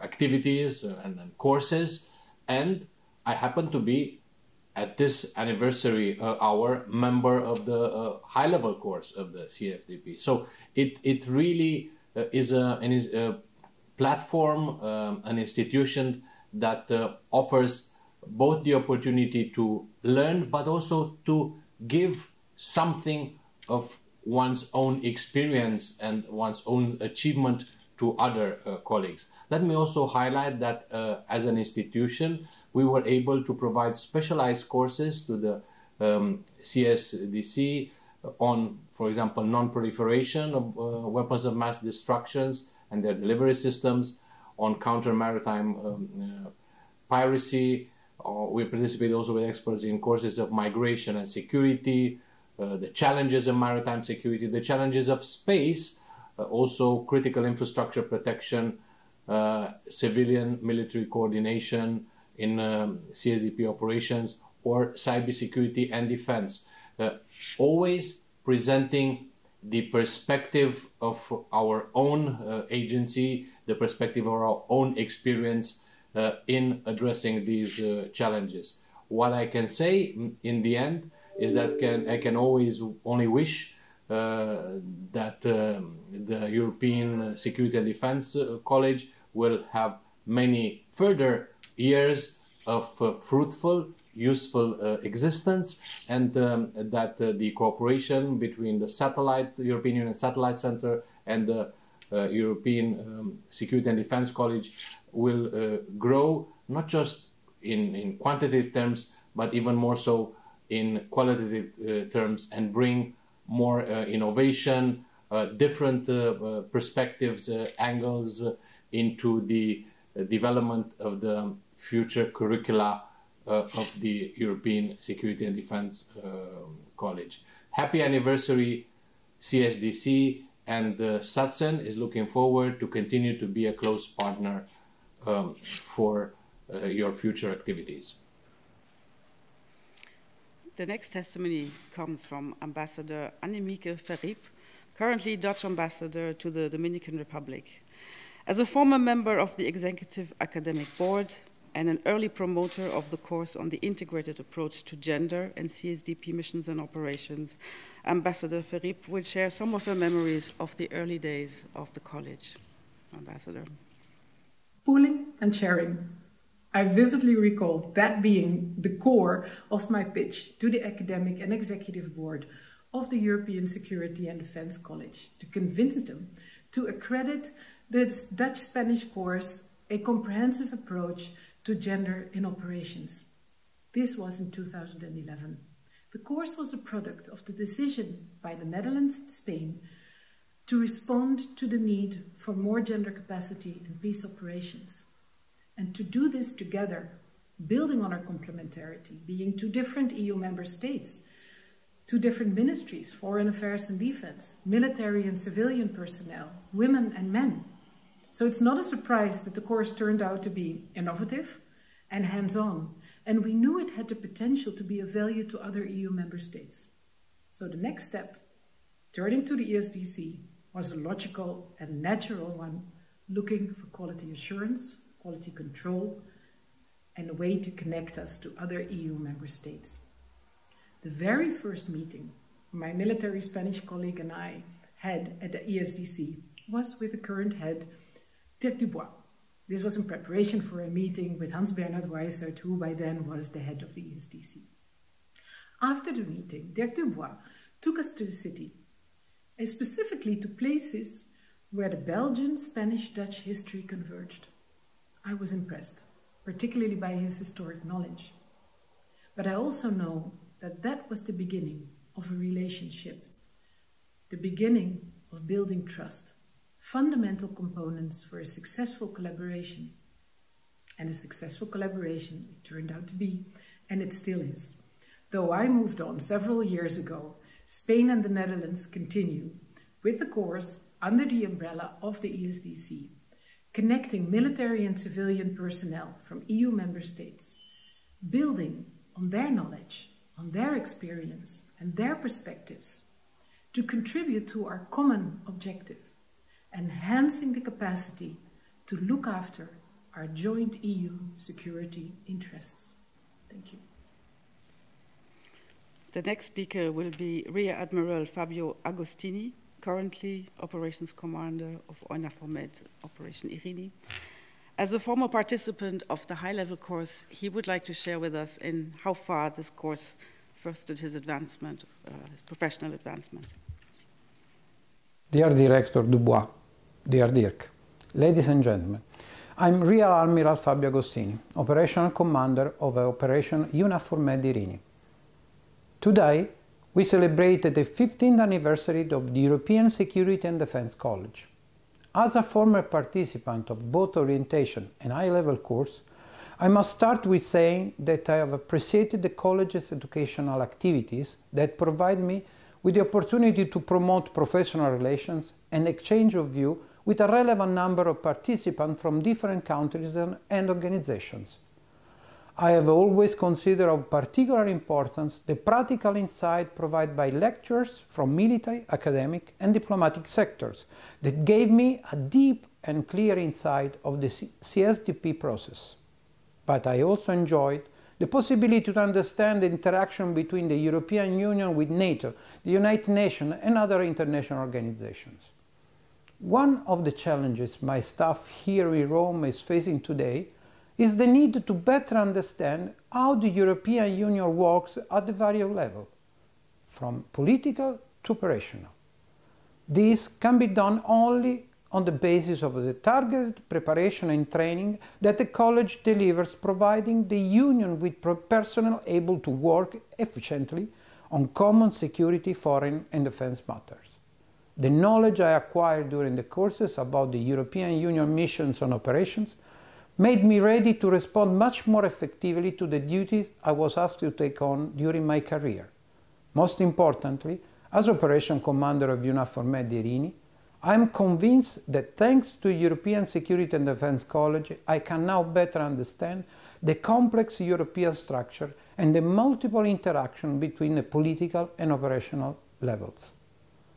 activities and courses, and I happen to be at this anniversary hour member of the high-level course of the CFDP. So it really is a platform, an institution that offers both the opportunity to learn, but also to give something of one's own experience and one's own achievement to other colleagues. Let me also highlight that as an institution, we were able to provide specialized courses to the CSDC on, for example, non-proliferation of weapons of mass destructions and their delivery systems, on counter-maritime piracy. We participate also with experts in courses of migration and security, the challenges of maritime security, the challenges of space, also critical infrastructure protection, civilian military coordination in CSDP operations, or cybersecurity and defense. Always presenting the perspective of our own agency, the perspective of our own experience in addressing these challenges. What I can say in the end is that I can always only wish that the European Security and Defense College will have many further years of fruitful, useful existence, and that the cooperation between the European Union Satellite Center and the European Security and Defense College will grow, not just in quantitative terms, but even more so in qualitative terms, and bring more innovation, different perspectives, angles into the development of the future curricula of the European Security and Defense College. Happy anniversary, CSDC, and SATSEN is looking forward to continue to be a close partner for your future activities. The next testimony comes from Ambassador Annemieke Verriep, currently Dutch ambassador to the Dominican Republic. As a former member of the Executive Academic Board and an early promoter of the course on the integrated approach to gender and CSDP missions and operations, Ambassador Verriep will share some of her memories of the early days of the college. Ambassador. Pooling and sharing. I vividly recall that being the core of my pitch to the Academic and Executive Board of the European Security and Defense College to convince them to accredit this Dutch-Spanish course a comprehensive approach to gender in operations. This was in 2011. The course was a product of the decision by the Netherlands and Spain to respond to the need for more gender capacity in peace operations. And to do this together, building on our complementarity, being two different EU member states, two different ministries, foreign affairs and defense, military and civilian personnel, women and men. So it's not a surprise that the course turned out to be innovative and hands-on, and we knew it had the potential to be of value to other EU member states. So the next step, turning to the ESDC, was a logical and natural one, looking for quality assurance, quality control, and a way to connect us to other EU member states. The very first meeting my military Spanish colleague and I had at the ESDC was with the current head, Dirk Dubois. This was in preparation for a meeting with Hans-Bernhard Weisserth, who by then was the head of the ESDC. After the meeting, Dirk Dubois took us to the city, and specifically to places where the Belgian, Spanish, Dutch history converged. I was impressed, particularly by his historic knowledge. But I also know that that was the beginning of a relationship, the beginning of building trust, fundamental components for a successful collaboration. And a successful collaboration it turned out to be, and it still is. Though I moved on several years ago, Spain and the Netherlands continue with the course under the umbrella of the ESDC, connecting military and civilian personnel from EU member states, building on their knowledge, on their experience and their perspectives to contribute to our common objective, enhancing the capacity to look after our joint EU security interests. Thank you. The next speaker will be Rear Admiral Fabio Agostini, currently Operations Commander of EUNAVFOR Operation Irini. As a former participant of the high-level course, he would like to share with us in how far this course fostered his advancement, his professional advancement. Dear Director Dubois, dear Dirk, ladies and gentlemen, I'm Rear Admiral Fabio Agostini, Operational Commander of Operation EUNAVFOR Irini. Today, we celebrated the 15th anniversary of the European Security and Defense College. As a former participant of both orientation and high-level course, I must start with saying that I have appreciated the college's educational activities that provide me with the opportunity to promote professional relations and exchange of view with a relevant number of participants from different countries and organizations. I have always considered of particular importance the practical insight provided by lectures from military, academic and diplomatic sectors that gave me a deep and clear insight of the CSDP process. But I also enjoyed the possibility to understand the interaction between the European Union with NATO, the United Nations and other international organizations. One of the challenges my staff here in Rome is facing today is the need to better understand how the European Union works at the various levels, from political to operational. This can be done only on the basis of the targeted preparation and training that the college delivers, providing the Union with personnel able to work efficiently on common security, foreign and defense matters. The knowledge I acquired during the courses about the European Union missions and operations made me ready to respond much more effectively to the duties I was asked to take on during my career. Most importantly, as Operation Commander of EUNAVFOR Irini, I'm convinced that thanks to European Security and Defence College, I can now better understand the complex European structure and the multiple interaction between the political and operational levels.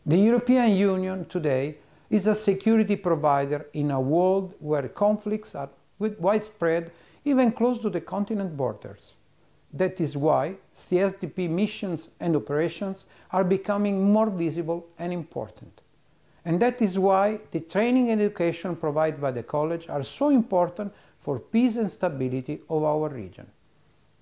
The European Union today is a security provider in a world where conflicts are widespread, even close to the continent borders. That is why CSDP missions and operations are becoming more visible and important. And that is why the training and education provided by the college are so important for peace and stability of our region.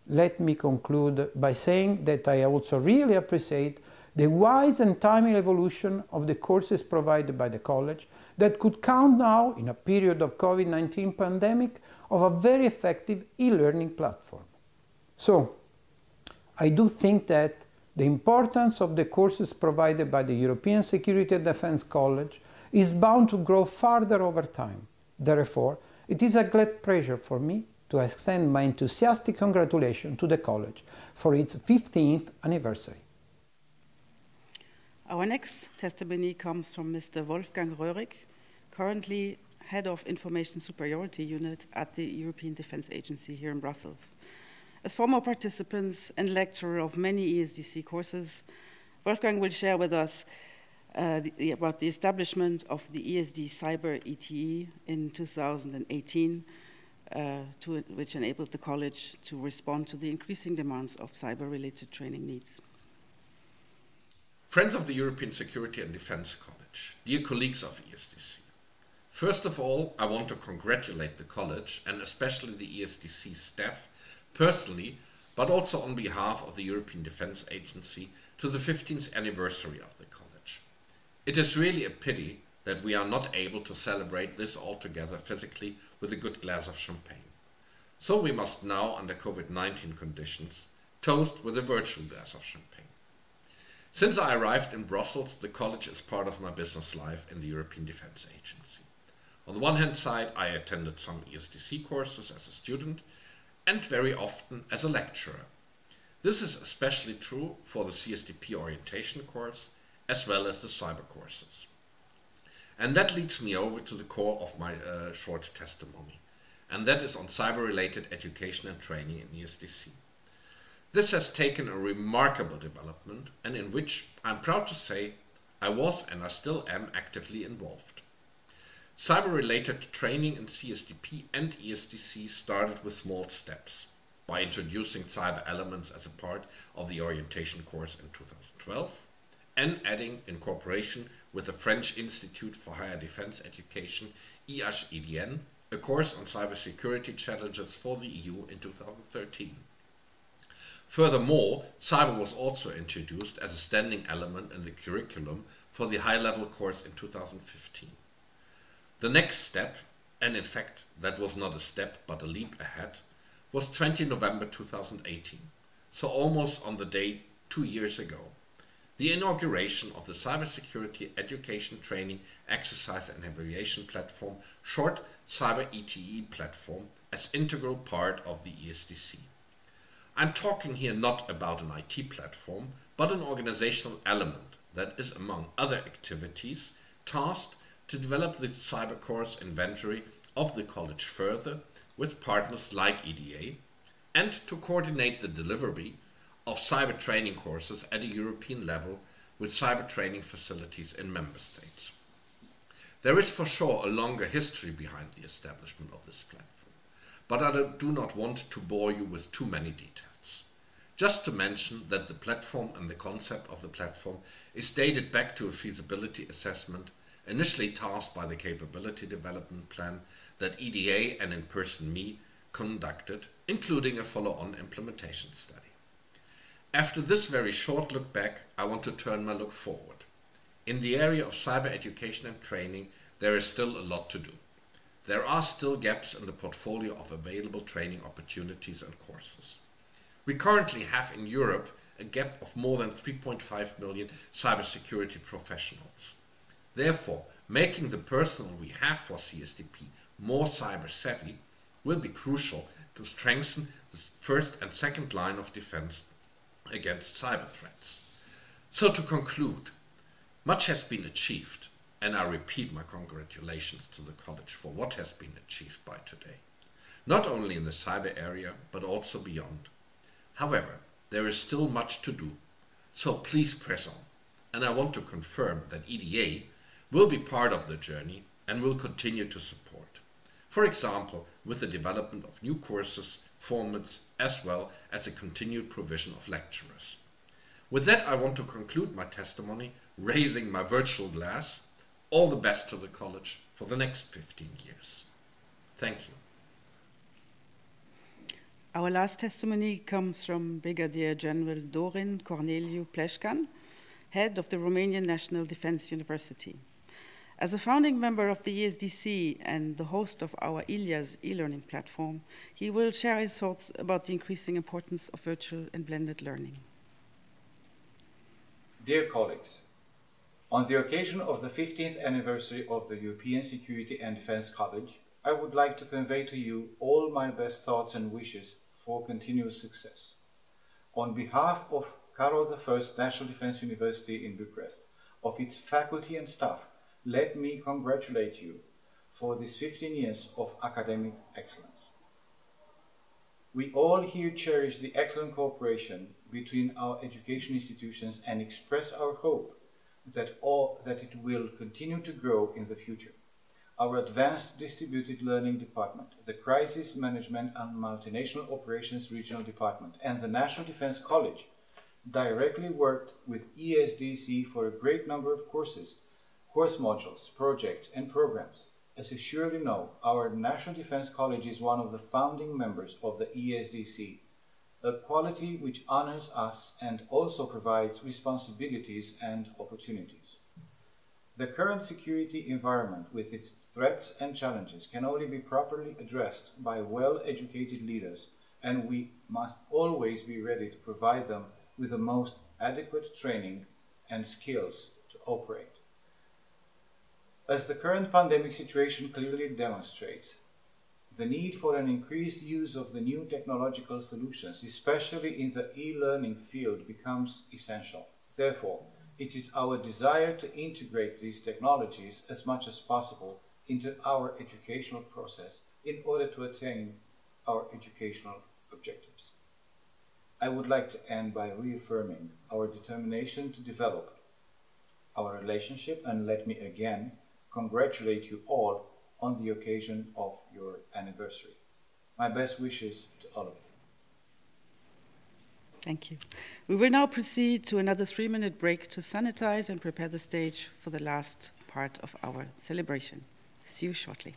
Let me conclude by saying that I also really appreciate the wise and timely evolution of the courses provided by the college that could count now, in a period of COVID-19 pandemic, of a very effective e-learning platform. So, I do think that the importance of the courses provided by the European Security and Defence College is bound to grow further over time. Therefore, it is a great pleasure for me to extend my enthusiastic congratulations to the college for its 15th anniversary. Our next testimony comes from Mr. Wolfgang Röhrig, currently Head of Information Superiority Unit at the European Defence Agency here in Brussels. As former participants and lecturer of many ESDC courses, Wolfgang will share with us about the establishment of the ESD Cyber ETE in 2018, which enabled the college to respond to the increasing demands of cyber-related training needs. Friends of the European Security and Defence College, dear colleagues of ESDC, first of all, I want to congratulate the college and especially the ESDC staff personally, but also on behalf of the European Defence Agency to the 15th anniversary of the college. It is really a pity that we are not able to celebrate this all together physically with a good glass of champagne. So we must now, under COVID-19 conditions, toast with a virtual glass of champagne. Since I arrived in Brussels, the college is part of my business life in the European Defence Agency. On the one hand side, I attended some ESDC courses as a student and very often as a lecturer. This is especially true for the CSDP orientation course as well as the cyber courses. And that leads me over to the core of my short testimony, and that is on cyber-related education and training in ESDC. This has taken a remarkable development and in which I'm proud to say I was and I still am actively involved. Cyber-related training in CSDP and ESDC started with small steps by introducing cyber elements as a part of the orientation course in 2012 and adding, in cooperation with the French Institute for Higher Defense Education, EHEDN, a course on cybersecurity challenges for the EU in 2013. Furthermore, cyber was also introduced as a standing element in the curriculum for the high-level course in 2015. The next step, and in fact that was not a step but a leap ahead, was 20 November 2018, so almost on the day 2 years ago, the inauguration of the Cybersecurity Education Training Exercise and Evaluation Platform, short Cyber ETE platform, as integral part of the ESDC. I'm talking here not about an IT platform, but an organizational element that is, among other activities, tasked to develop the cyber course inventory of the college further with partners like EDA and to coordinate the delivery of cyber training courses at a European level with cyber training facilities in member states. There is for sure a longer history behind the establishment of this platform, but I do not want to bore you with too many details. Just to mention that the platform and the concept of the platform is dated back to a feasibility assessment initially tasked by the Capability Development Plan that EDA and in person me conducted, including a follow-on implementation study. After this very short look back, I want to turn my look forward. In the area of cyber education and training, there is still a lot to do. There are still gaps in the portfolio of available training opportunities and courses. We currently have in Europe a gap of more than 3.5 million cybersecurity professionals. Therefore, making the personnel we have for CSDP more cyber savvy will be crucial to strengthen the first and second line of defense against cyber threats. So to conclude, much has been achieved, and I repeat my congratulations to the college for what has been achieved by today, not only in the cyber area, but also beyond. However, there is still much to do, so please press on, and I want to confirm that EDA will be part of the journey and will continue to support. For example, with the development of new courses, formats, as well as the continued provision of lecturers. With that, I want to conclude my testimony, raising my virtual glass. All the best to the college for the next 15 years. Thank you. Our last testimony comes from Brigadier General Dorin Corneliu Pleșcan, head of the Romanian National Defense University. As a founding member of the ESDC and the host of our Ilias e-learning platform, he will share his thoughts about the increasing importance of virtual and blended learning. Dear colleagues, on the occasion of the 15th anniversary of the European Security and Defense College, I would like to convey to you all my best thoughts and wishes for continuous success. On behalf of Carol I National Defense University in Bucharest, of its faculty and staff, let me congratulate you for these 15 years of academic excellence. We all here cherish the excellent cooperation between our education institutions and express our hope that it will continue to grow in the future. Our Advanced Distributed Learning Department, the Crisis Management and Multinational Operations Regional Department, and the National Defense College directly worked with ESDC for a great number of courses, course modules, projects, and programs. As you surely know, our National Defense College is one of the founding members of the ESDC, a quality which honors us and also provides responsibilities and opportunities. The current security environment with its threats and challenges can only be properly addressed by well-educated leaders, and we must always be ready to provide them with the most adequate training and skills to operate. As the current pandemic situation clearly demonstrates, the need for an increased use of the new technological solutions, especially in the e-learning field, becomes essential. Therefore, it is our desire to integrate these technologies as much as possible into our educational process in order to attain our educational objectives. I would like to end by reaffirming our determination to develop our relationship, and let me again congratulate you all on the occasion of your anniversary. My best wishes to all of you. Thank you. We will now proceed to another 3-minute break to sanitize and prepare the stage for the last part of our celebration. See you shortly.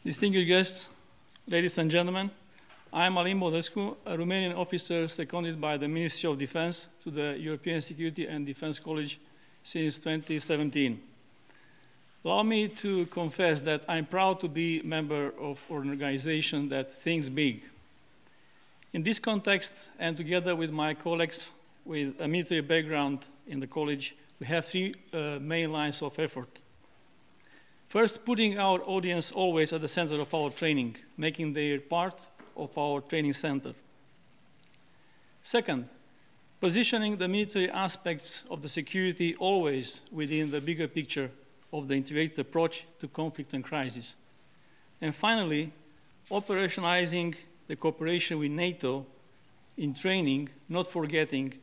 Distinguished guests, ladies and gentlemen, I am Alin Bodescu, a Romanian officer seconded by the Ministry of Defense to the European Security and Defense College since 2017. Allow me to confess that I'm proud to be a member of an organization that thinks big. In this context, and together with my colleagues with a military background in the college, we have three main lines of effort. First, putting our audience always at the center of our training, making their part of our training center. Second, positioning the military aspects of the security always within the bigger picture of the integrated approach to conflict and crisis. And finally, operationalizing the cooperation with NATO in training, not forgetting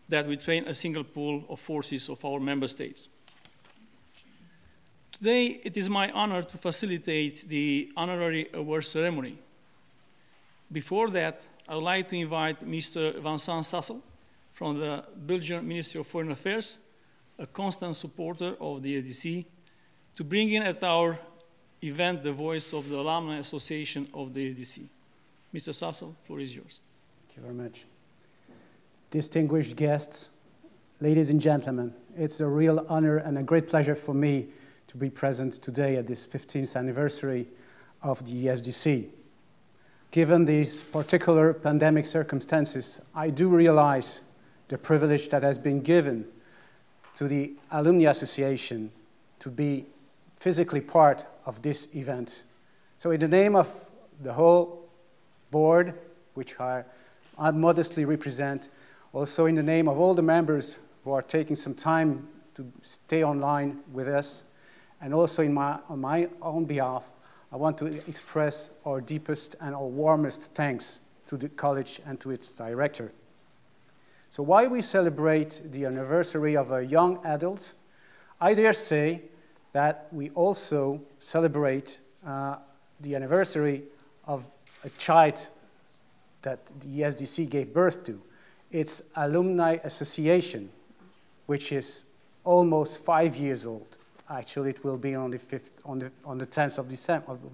that we train a single pool of forces of our member states. Today, it is my honor to facilitate the honorary award ceremony. Before that, I would like to invite Mr. Vincent Sassel from the Belgian Ministry of Foreign Affairs, a constant supporter of the ESDC, to bring in at our event the voice of the Alumni Association of the ESDC. Mr. Sassel, the floor is yours. Thank you very much. Distinguished guests, ladies and gentlemen, it's a real honor and a great pleasure for me to be present today at this 15th anniversary of the ESDC. Given these particular pandemic circumstances, I do realize the privilege that has been given to the Alumni Association to be physically part of this event. So in the name of the whole board, which I modestly represent, also in the name of all the members who are taking some time to stay online with us, and also on my own behalf, I want to express our deepest and our warmest thanks to the college and to its director. So while we celebrate the anniversary of a young adult, I dare say that we also celebrate the anniversary of a child that the ESDC gave birth to. It's Alumni Association, which is almost 5 years old. Actually, it will be on the 10th of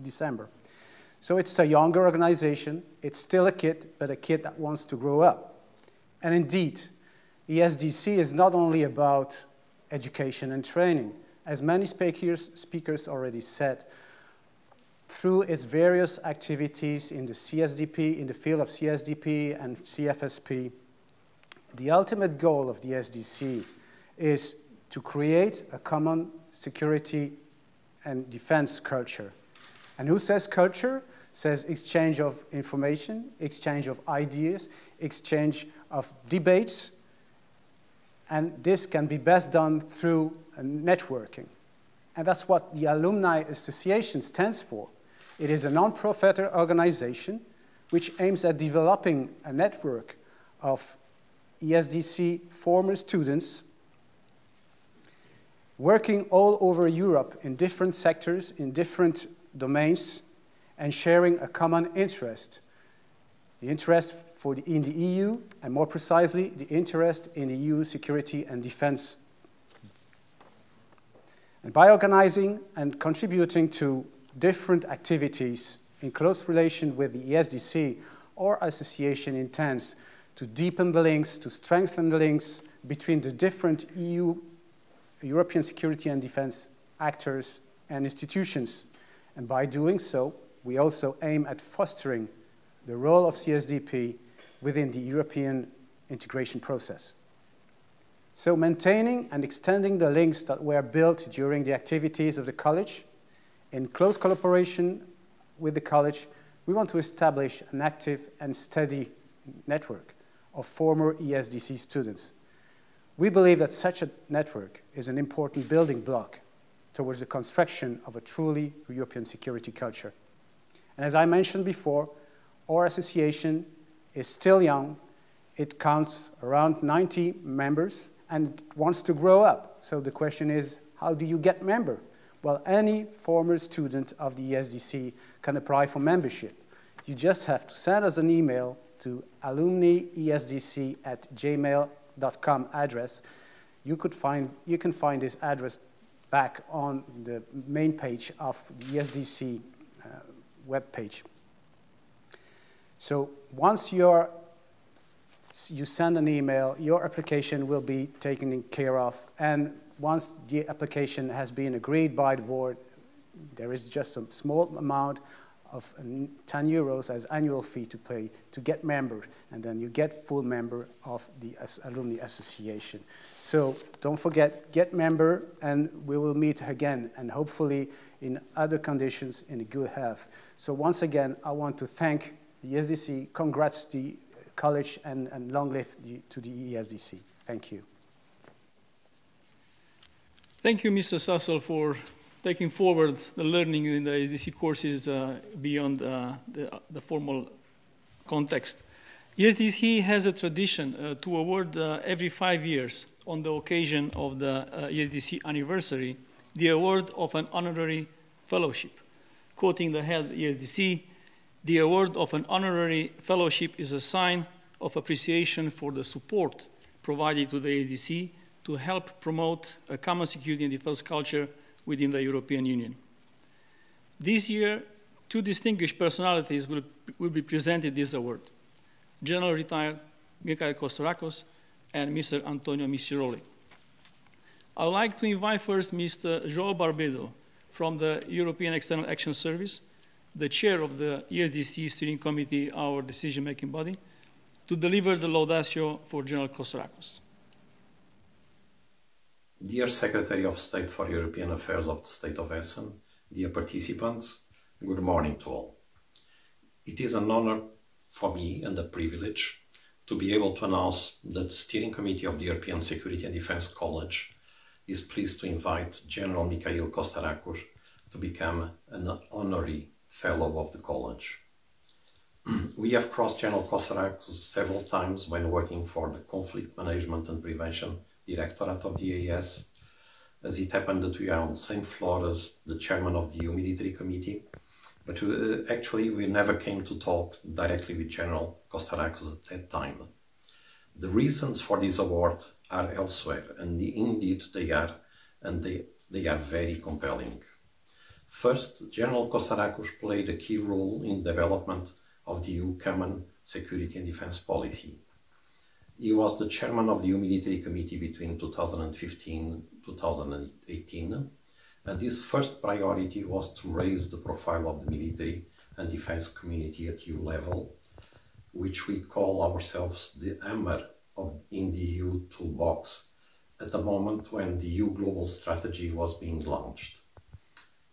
December. So it's a younger organization. It's still a kid, but a kid that wants to grow up. And indeed, ESDC is not only about education and training. As many speakers already said, through its various activities in the CSDP, in the field of CSDP and CFSP, the ultimate goal of the ESDC is to create a common security and defense culture. And who says culture? Says exchange of information, exchange of ideas, exchange of debates, and this can be best done through networking. And that's what the Alumni Association stands for. It is a non-profit organization which aims at developing a network of ESDC former students working all over Europe in different sectors, in different domains, and sharing a common interest. The interest in the EU, and more precisely, the interest in the EU security and defense. And by organizing and contributing to different activities in close relation with the ESDC, our association intends to deepen the links, to strengthen the links between the different European security and defense actors and institutions. And by doing so, we also aim at fostering the role of CSDP within the European integration process. So maintaining and extending the links that were built during the activities of the college, in close collaboration with the college, we want to establish an active and steady network of former ESDC students. We believe that such a network is an important building block towards the construction of a truly European security culture. And as I mentioned before, our association is still young. It counts around 90 members and wants to grow up. So the question is, how do you get member? Well, any former student of the ESDC can apply for membership. You just have to send us an email to alumniesdc@gmail.com address. You can find this address back on the main page of the ESDC webpage. So once you send an email, your application will be taken care of, and once the application has been agreed by the board, there is just a small amount of 10 euros as annual fee to pay to get member, and then you get full member of the Alumni Association. So don't forget, get member, and we will meet again, and hopefully in other conditions in a good health. So once again, I want to thank the ESDC, congrats to the college, and long live to the ESDC. Thank you. Thank you, Mr. Sassel, for taking forward the learning in the ESDC courses beyond the formal context. ESDC has a tradition to award every 5 years, on the occasion of the ESDC anniversary, the award of an honorary fellowship. Quoting the head ESDC, the award of an honorary fellowship is a sign of appreciation for the support provided to the ESDC to help promote a common security and defense culture within the European Union. This year, 2 distinguished personalities will be presented this award: General Retired Mikhail Kostorakos and Mr. Antonio Misiroli. I would like to invite first Mr. João Barbedo from the European External Action Service, the chair of the ESDC Steering Committee, our decision-making body, to deliver the laudatio for General Kostorakos. Dear Secretary of State for European Affairs of the State of Hessen, dear participants, good morning to all. It is an honor for me and a privilege to be able to announce that the Steering Committee of the European Security and Defense College is pleased to invite General Mikhail Kostorakos to become an honorary fellow of the college. We have crossed General Kostorakos several times when working for the Conflict Management and Prevention Directorate of the EAS, as it happened that we are on the same floor as the chairman of the EU Military Committee, but actually we never came to talk directly with General Kostorakos at that time. The reasons for this award are elsewhere, and indeed they are, and they are very compelling. First, General Kostorakos played a key role in the development of the EU Common Security and Defense Policy. He was the chairman of the EU Military Committee between 2015 and 2018, and his first priority was to raise the profile of the military and defense community at EU level, which we call ourselves the hammer in the EU toolbox at the moment when the EU global strategy was being launched.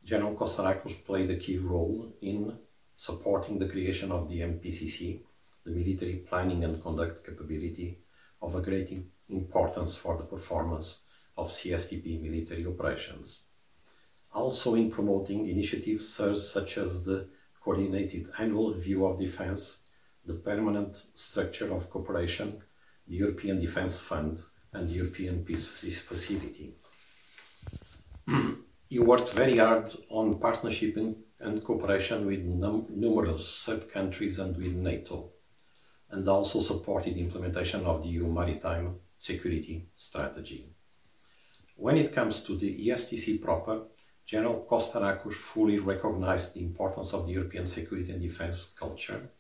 General Kostorakos played a key role in supporting the creation of the MPCC, the military planning and conduct capability of a great importance for the performance of CSTP military operations. Also in promoting initiatives such as the Coordinated Annual Review of Defense, the Permanent Structure of Cooperation, the European Defense Fund, and the European Peace Facility. He worked very hard on partnership and cooperation with numerous sub-countries and with NATO, and also supported the implementation of the EU Maritime Security Strategy. When it comes to the ESDC proper, General Kostorakos fully recognized the importance of the European security and defense culture,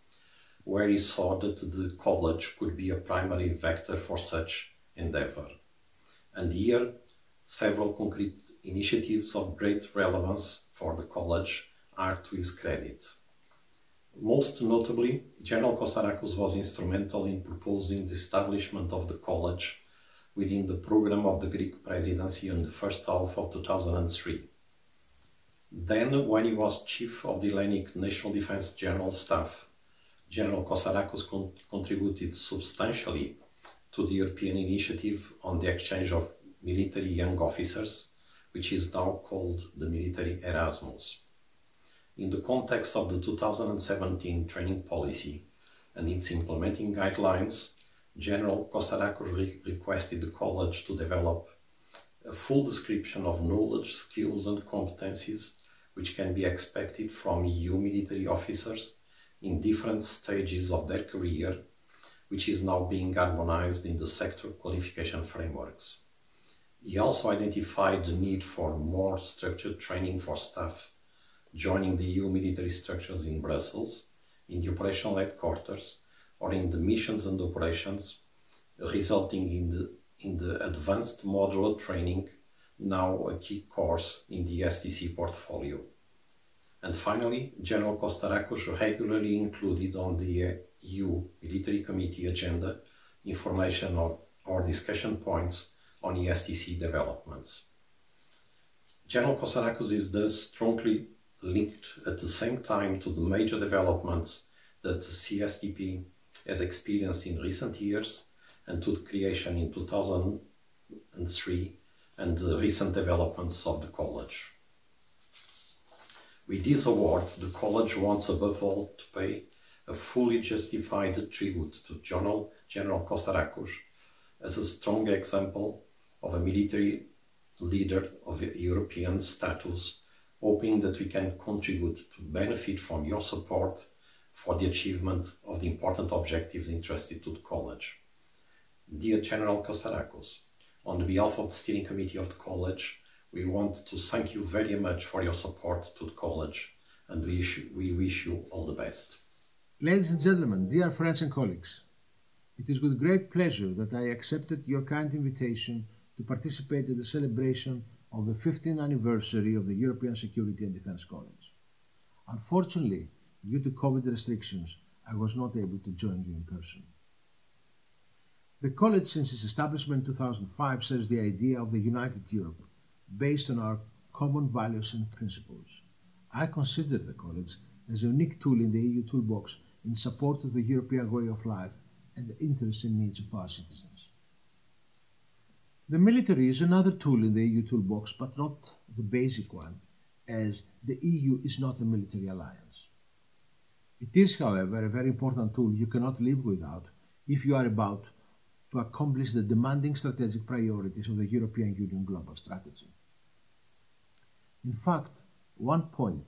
where he saw that the college could be a primary vector for such endeavor. And here, several concrete initiatives of great relevance for the college are to his credit. Most notably, General Kostorakos was instrumental in proposing the establishment of the college within the program of the Greek presidency in the first half of 2003. Then, when he was chief of the Hellenic National Defense General Staff, General Kostorakos contributed substantially to the European initiative on the exchange of military young officers, which is now called the Military Erasmus. In the context of the 2017 training policy and its implementing guidelines, General Kostorakos requested the college to develop a full description of knowledge, skills and competencies which can be expected from EU military officers in different stages of their career, which is now being harmonized in the sector qualification frameworks. He also identified the need for more structured training for staff joining the EU military structures in Brussels, in the operational headquarters, or in the missions and operations, resulting in the advanced modular training, now a key course in the ESDC portfolio. And finally, General Kostaracos regularly included on the EU Military Committee agenda information or discussion points on ESDC developments. General Kostaracos is thus strongly linked at the same time to the major developments that the CSDP has experienced in recent years and to the creation in 2003 and the recent developments of the College. With this award, the College wants above all to pay a fully justified tribute to General Kostaracos as a strong example of a military leader of European status, hoping that we can contribute to benefit from your support for the achievement of the important objectives entrusted to the College. Dear General Kostaracos, on behalf of the Steering Committee of the College, we want to thank you very much for your support to the College, and we wish you all the best. Ladies and gentlemen, dear friends and colleagues, it is with great pleasure that I accepted your kind invitation to participate in the celebration of the 15th anniversary of the European Security and Defence College. Unfortunately, due to COVID restrictions, I was not able to join you in person. The College, since its establishment in 2005, shares the idea of the united Europe, based on our common values and principles. I consider the College as a unique tool in the EU toolbox in support of the European way of life and the interests and needs of our citizens. The military is another tool in the EU toolbox, but not the basic one, as the EU is not a military alliance. It is, however, a very important tool you cannot live without if you are about to accomplish the demanding strategic priorities of the European Union global strategy. In fact, one point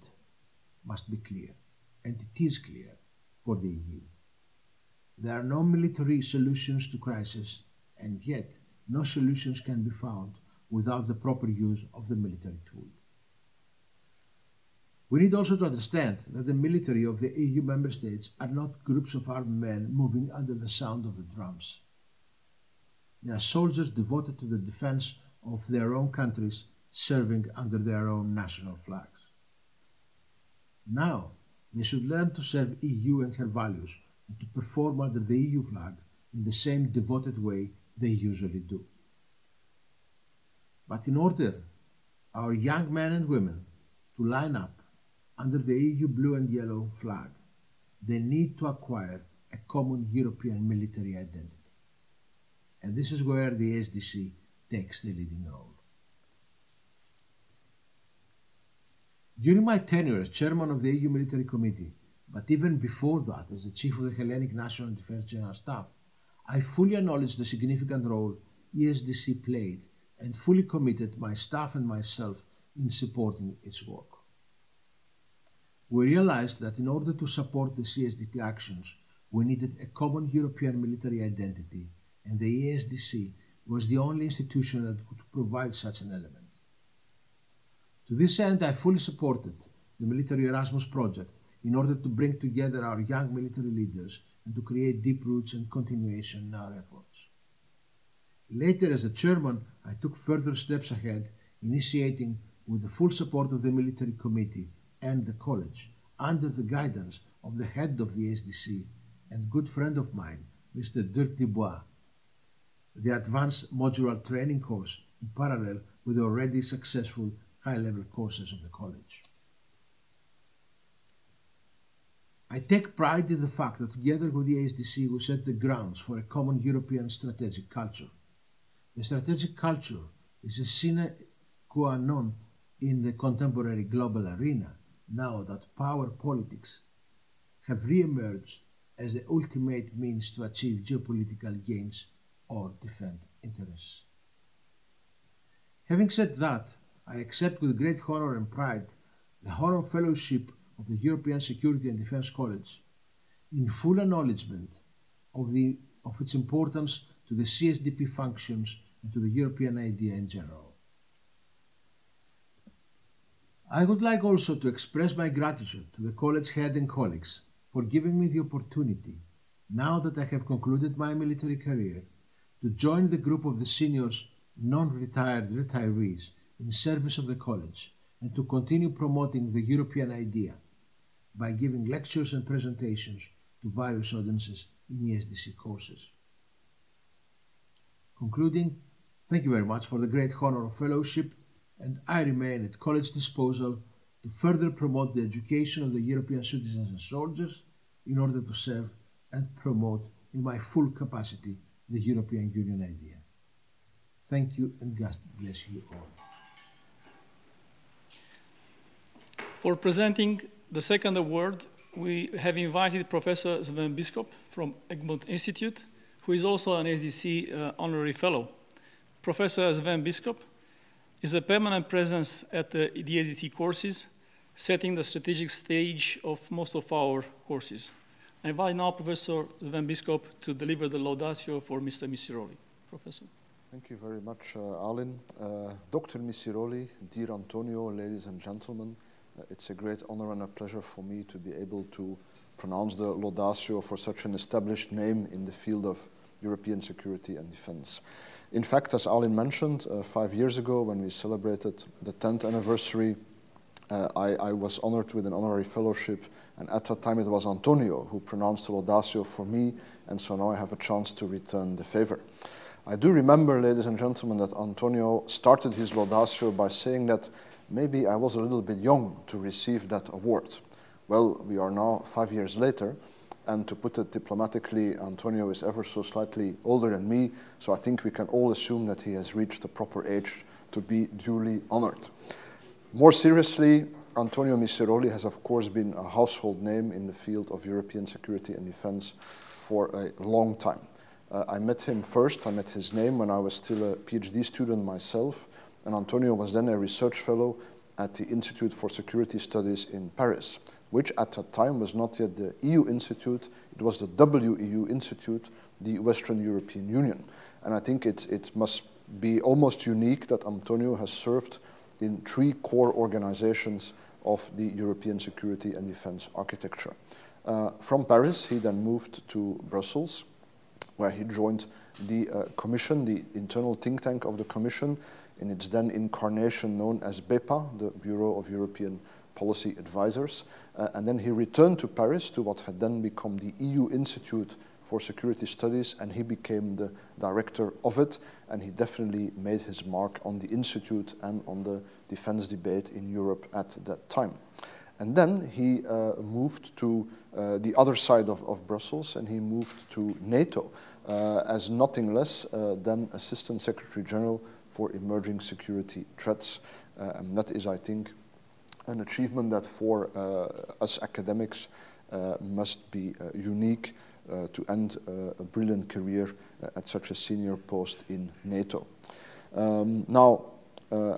must be clear, and it is clear for the EU. There are no military solutions to crisis, and yet no solutions can be found without the proper use of the military tool. We need also to understand that the military of the EU member states are not groups of armed men moving under the sound of the drums. They are soldiers devoted to the defense of their own countries, serving under their own national flags. Now, they should learn to serve EU and her values and to perform under the EU flag in the same devoted way they usually do. But in order our young men and women to line up under the EU blue and yellow flag, they need to acquire a common European military identity. And this is where the ESDC takes the leading role. During my tenure as chairman of the EU Military Committee, but even before that as the chief of the Hellenic National Defence General Staff, I fully acknowledge the significant role ESDC played and fully committed my staff and myself in supporting its work. We realized that in order to support the CSDP actions, we needed a common European military identity, and the ESDC was the only institution that could provide such an element. To this end, I fully supported the Military Erasmus project in order to bring together our young military leaders and to create deep roots and continuation in our efforts. Later, as the chairman, I took further steps ahead, initiating, with the full support of the Military Committee and the College, under the guidance of the head of the ESDC and good friend of mine, Mr. Dirk Dubois, the advanced modular training course in parallel with the already successful high-level courses of the College. I take pride in the fact that together with the ESDC we set the grounds for a common European strategic culture. The strategic culture is a sine qua non in the contemporary global arena now that power politics have re-emerged as the ultimate means to achieve geopolitical gains or defend interests. Having said that, I accept with great honor and pride the Honor Fellowship of the European Security and Defence College, in full acknowledgement of its importance to the CSDP functions and to the European idea in general. I would like also to express my gratitude to the college head and colleagues for giving me the opportunity, now that I have concluded my military career, to join the group of the seniors non-retired retirees in service of the college and to continue promoting the European idea by giving lectures and presentations to various audiences in ESDC courses. Concluding, thank you very much for the great honor of fellowship, and I remain at college disposal to further promote the education of the European citizens and soldiers in order to serve and promote in my full capacity the European Union idea. Thank you, and God bless you all. For presenting the second award, we have invited Professor Sven Biskop from Egmont Institute, who is also an ESDC honorary fellow. Professor Sven Biskop is a permanent presence at the ESDC courses, setting the strategic stage of most of our courses. I invite now Professor Sven Biskop to deliver the laudatio for Mr. Missiroli. Professor. Thank you very much, Annen. Dr. Missiroli, dear Antonio, ladies and gentlemen, it's a great honor and a pleasure for me to be able to pronounce the laudatio for such an established name in the field of European security and defense. In fact, as Annen mentioned, 5 years ago when we celebrated the 10th anniversary, I was honored with an honorary fellowship, and at that time it was Antonio who pronounced the laudatio for me, and so now I have a chance to return the favor. I do remember, ladies and gentlemen, that Antonio started his laudatio by saying that maybe I was a little bit young to receive that award. Well, we are now 5 years later, and to put it diplomatically, Antonio is ever so slightly older than me, so I think we can all assume that he has reached the proper age to be duly honored. More seriously, Antonio Missiroli has of course been a household name in the field of European security and defense for a long time. I met him first, I met his name when I was still a PhD student myself, and Antonio was then a research fellow at the Institute for Security Studies in Paris, which at that time was not yet the EU Institute, it was the WEU Institute, the Western European Union. And I think it must be almost unique that Antonio has served in 3 core organizations of the European security and defense architecture. From Paris, he then moved to Brussels, where he joined the Commission, the internal think tank of the Commission, in its then incarnation known as BEPA, the Bureau of European Policy Advisors. And then he returned to Paris to what had then become the EU Institute for Security Studies, and he became the director of it, and he definitely made his mark on the Institute and on the defense debate in Europe at that time. And then he moved to the other side of Brussels, and he moved to NATO as nothing less than Assistant Secretary General for Emerging Security Threats. And that is, I think, an achievement that for us academics must be unique to end a brilliant career at such a senior post in NATO. Now,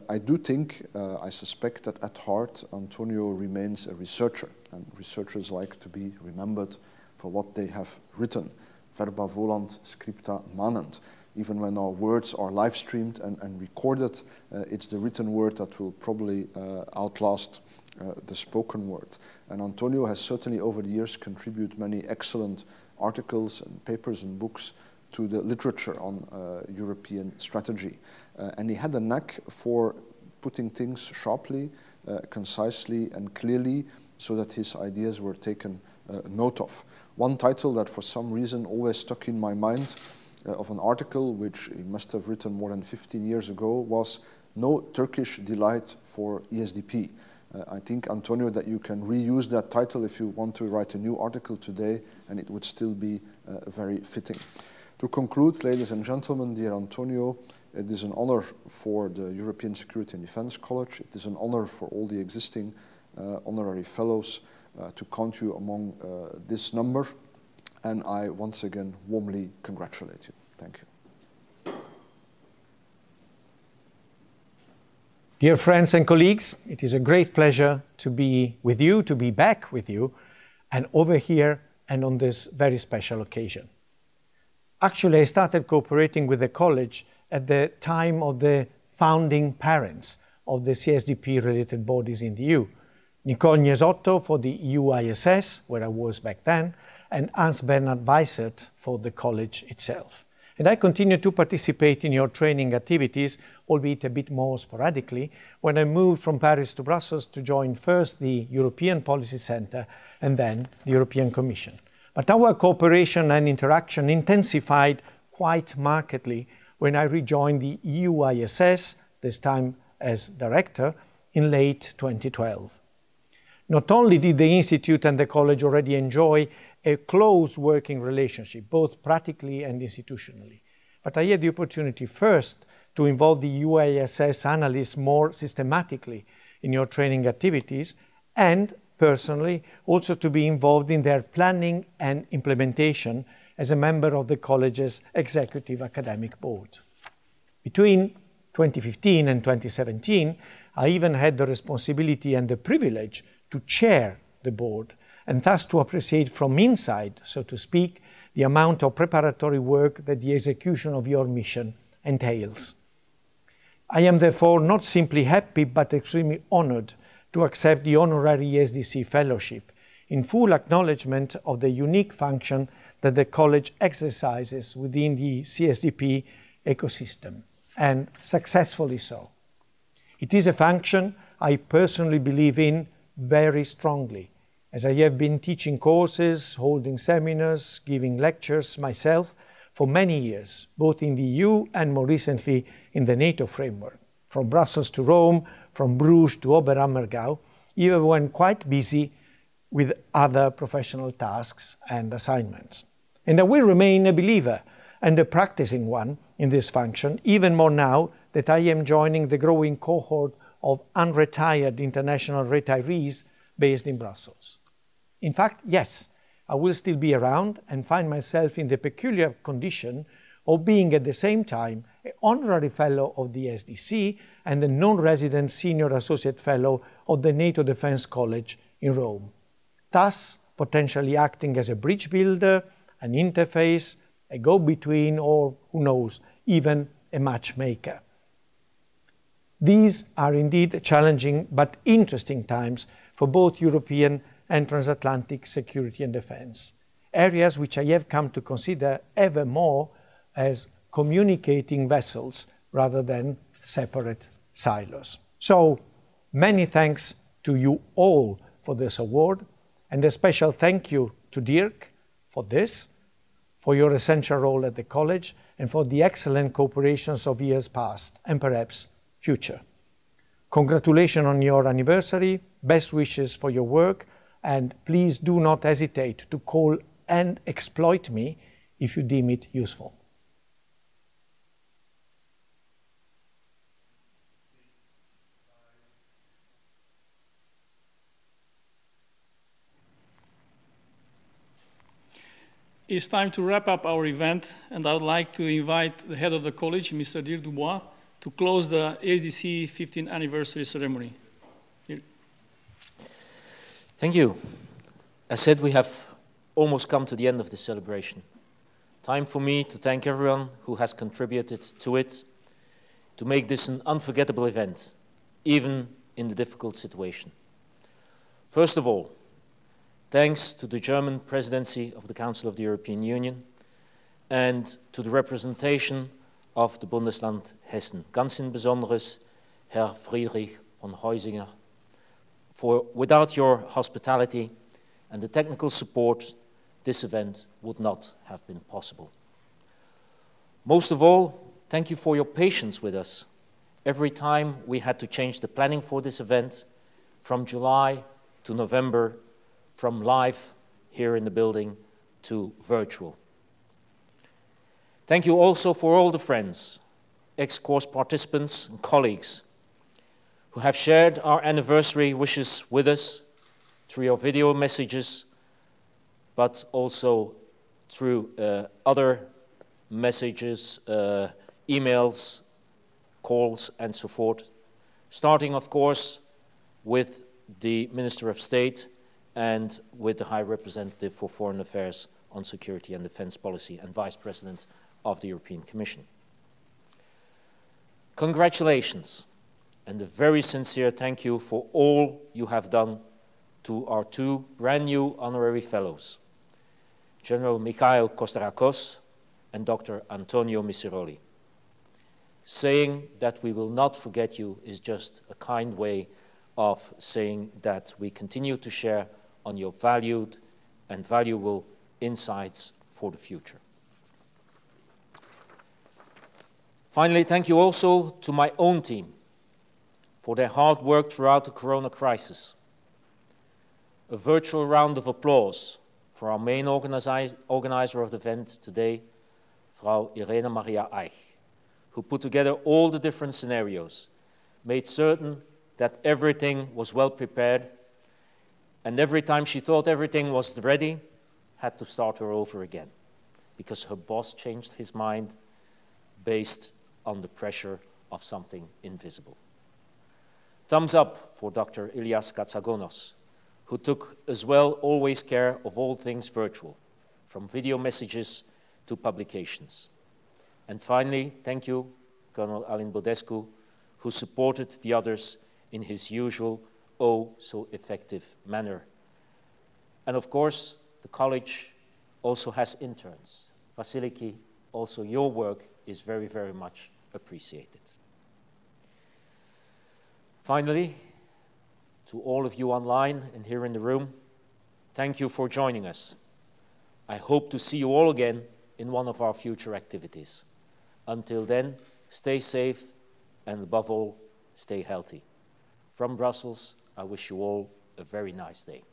I do think, I suspect that at heart Antonio remains a researcher, and researchers like to be remembered for what they have written. Verba volant, scripta manent. Even when our words are live streamed and recorded, it's the written word that will probably outlast the spoken word. And Antonio has certainly over the years contributed many excellent articles and papers and books to the literature on European strategy. And he had a knack for putting things sharply, concisely and clearly so that his ideas were taken note of. One title that for some reason always stuck in my mind of an article which he must have written more than 15 years ago was "No Turkish Delight for ESDP." I think, Antonio, that you can reuse that title if you want to write a new article today, and it would still be very fitting. To conclude, ladies and gentlemen, dear Antonio, it is an honor for the European Security and Defense College. It is an honor for all the existing honorary fellows to count you among this number. And I once again warmly congratulate you. Thank you. Dear friends and colleagues, it is a great pleasure to be with you, to be back with you, and over here and on this very special occasion. Actually, I started cooperating with the college at the time of the founding parents, of the CSDP-related bodies in the EU. Nicole Niesotto for the EU ISS, where I was back then, and Hans-Bernhard Weisserth for the college itself. And I continue to participate in your training activities, albeit a bit more sporadically, when I moved from Paris to Brussels to join first the European Policy Centre and then the European Commission. But our cooperation and interaction intensified quite markedly when I rejoined the EU ISS, this time as director, in late 2012. Not only did the Institute and the College already enjoy a close working relationship, both practically and institutionally, but I had the opportunity first to involve the UISS analysts more systematically in your training activities, and personally also to be involved in their planning and implementation as a member of the College's Executive Academic Board. Between 2015 and 2017, I even had the responsibility and the privilege to chair the board, and thus to appreciate from inside, so to speak, the amount of preparatory work that the execution of your mission entails. I am therefore not simply happy, but extremely honored to accept the honorary ESDC fellowship in full acknowledgement of the unique function that the College exercises within the CSDP ecosystem, and successfully so. It is a function I personally believe in very strongly, as I have been teaching courses, holding seminars, giving lectures myself for many years, both in the EU and more recently in the NATO framework, from Brussels to Rome, from Bruges to Oberammergau, even when quite busy with other professional tasks and assignments. And I will remain a believer and a practicing one in this function, even more now that I am joining the growing cohort of unretired international retirees based in Brussels. In fact, yes, I will still be around and find myself in the peculiar condition of being at the same time an honorary fellow of the ESDC and a non-resident senior associate fellow of the NATO Defense College in Rome, thus potentially acting as a bridge builder, an interface, a go-between, or who knows, even a matchmaker. These are indeed challenging but interesting times for both European and transatlantic security and defense, areas which I have come to consider ever more as communicating vessels rather than separate silos. So, many thanks to you all for this award, and a special thank you to Dirk for this, for your essential role at the College, and for the excellent cooperations of years past, and perhaps future. Congratulations on your anniversary, best wishes for your work, and please do not hesitate to call and exploit me if you deem it useful. It's time to wrap up our event, and I would like to invite the head of the college, Mr. Dirk Dubois, to close the ESDC 15th anniversary ceremony. Dirk. Thank you. As said, we have almost come to the end of the celebration. Time for me to thank everyone who has contributed to it, to make this an unforgettable event, even in the difficult situation. First of all, thanks to the German presidency of the Council of the European Union and to the representation of the Bundesland Hessen, ganz in besonderes Herr Friedrich von Heusinger, for without your hospitality and the technical support, this event would not have been possible. Most of all, thank you for your patience with us. Every time we had to change the planning for this event from July to November, from live here in the building to virtual. Thank you also for all the friends, ex-course participants and colleagues who have shared our anniversary wishes with us through your video messages, but also through other messages, emails, calls, and so forth, starting, of course, with the Minister of State and with the High Representative for Foreign Affairs on Security and Defense Policy and Vice President of the European Commission. Congratulations. and a very sincere thank you for all you have done to our two brand new honorary fellows, General Mikhail Kostarakos and Dr. Antonio Misiroli. Saying that we will not forget you is just a kind way of saying that we continue to share on your valued and valuable insights for the future. Finally, thank you also to my own team for their hard work throughout the Corona crisis. A virtual round of applause for our main organizer of the event today, Frau Irene Maria Eich, who put together all the different scenarios, made certain that everything was well prepared, and every time she thought everything was ready, had to start her over again, because her boss changed his mind based on the pressure of something invisible. Thumbs up for Dr. Ilias Katsagonos, who took as well always care of all things virtual, from video messages to publications. And finally, thank you, Colonel Alin Bodescu, who supported the others in his usual, oh so effective manner. And of course, the college also has interns. Vasiliki, also your work is very, very much appreciated. Finally, to all of you online and here in the room, thank you for joining us. I hope to see you all again in one of our future activities. Until then, stay safe and above all, stay healthy. From Brussels, I wish you all a very nice day.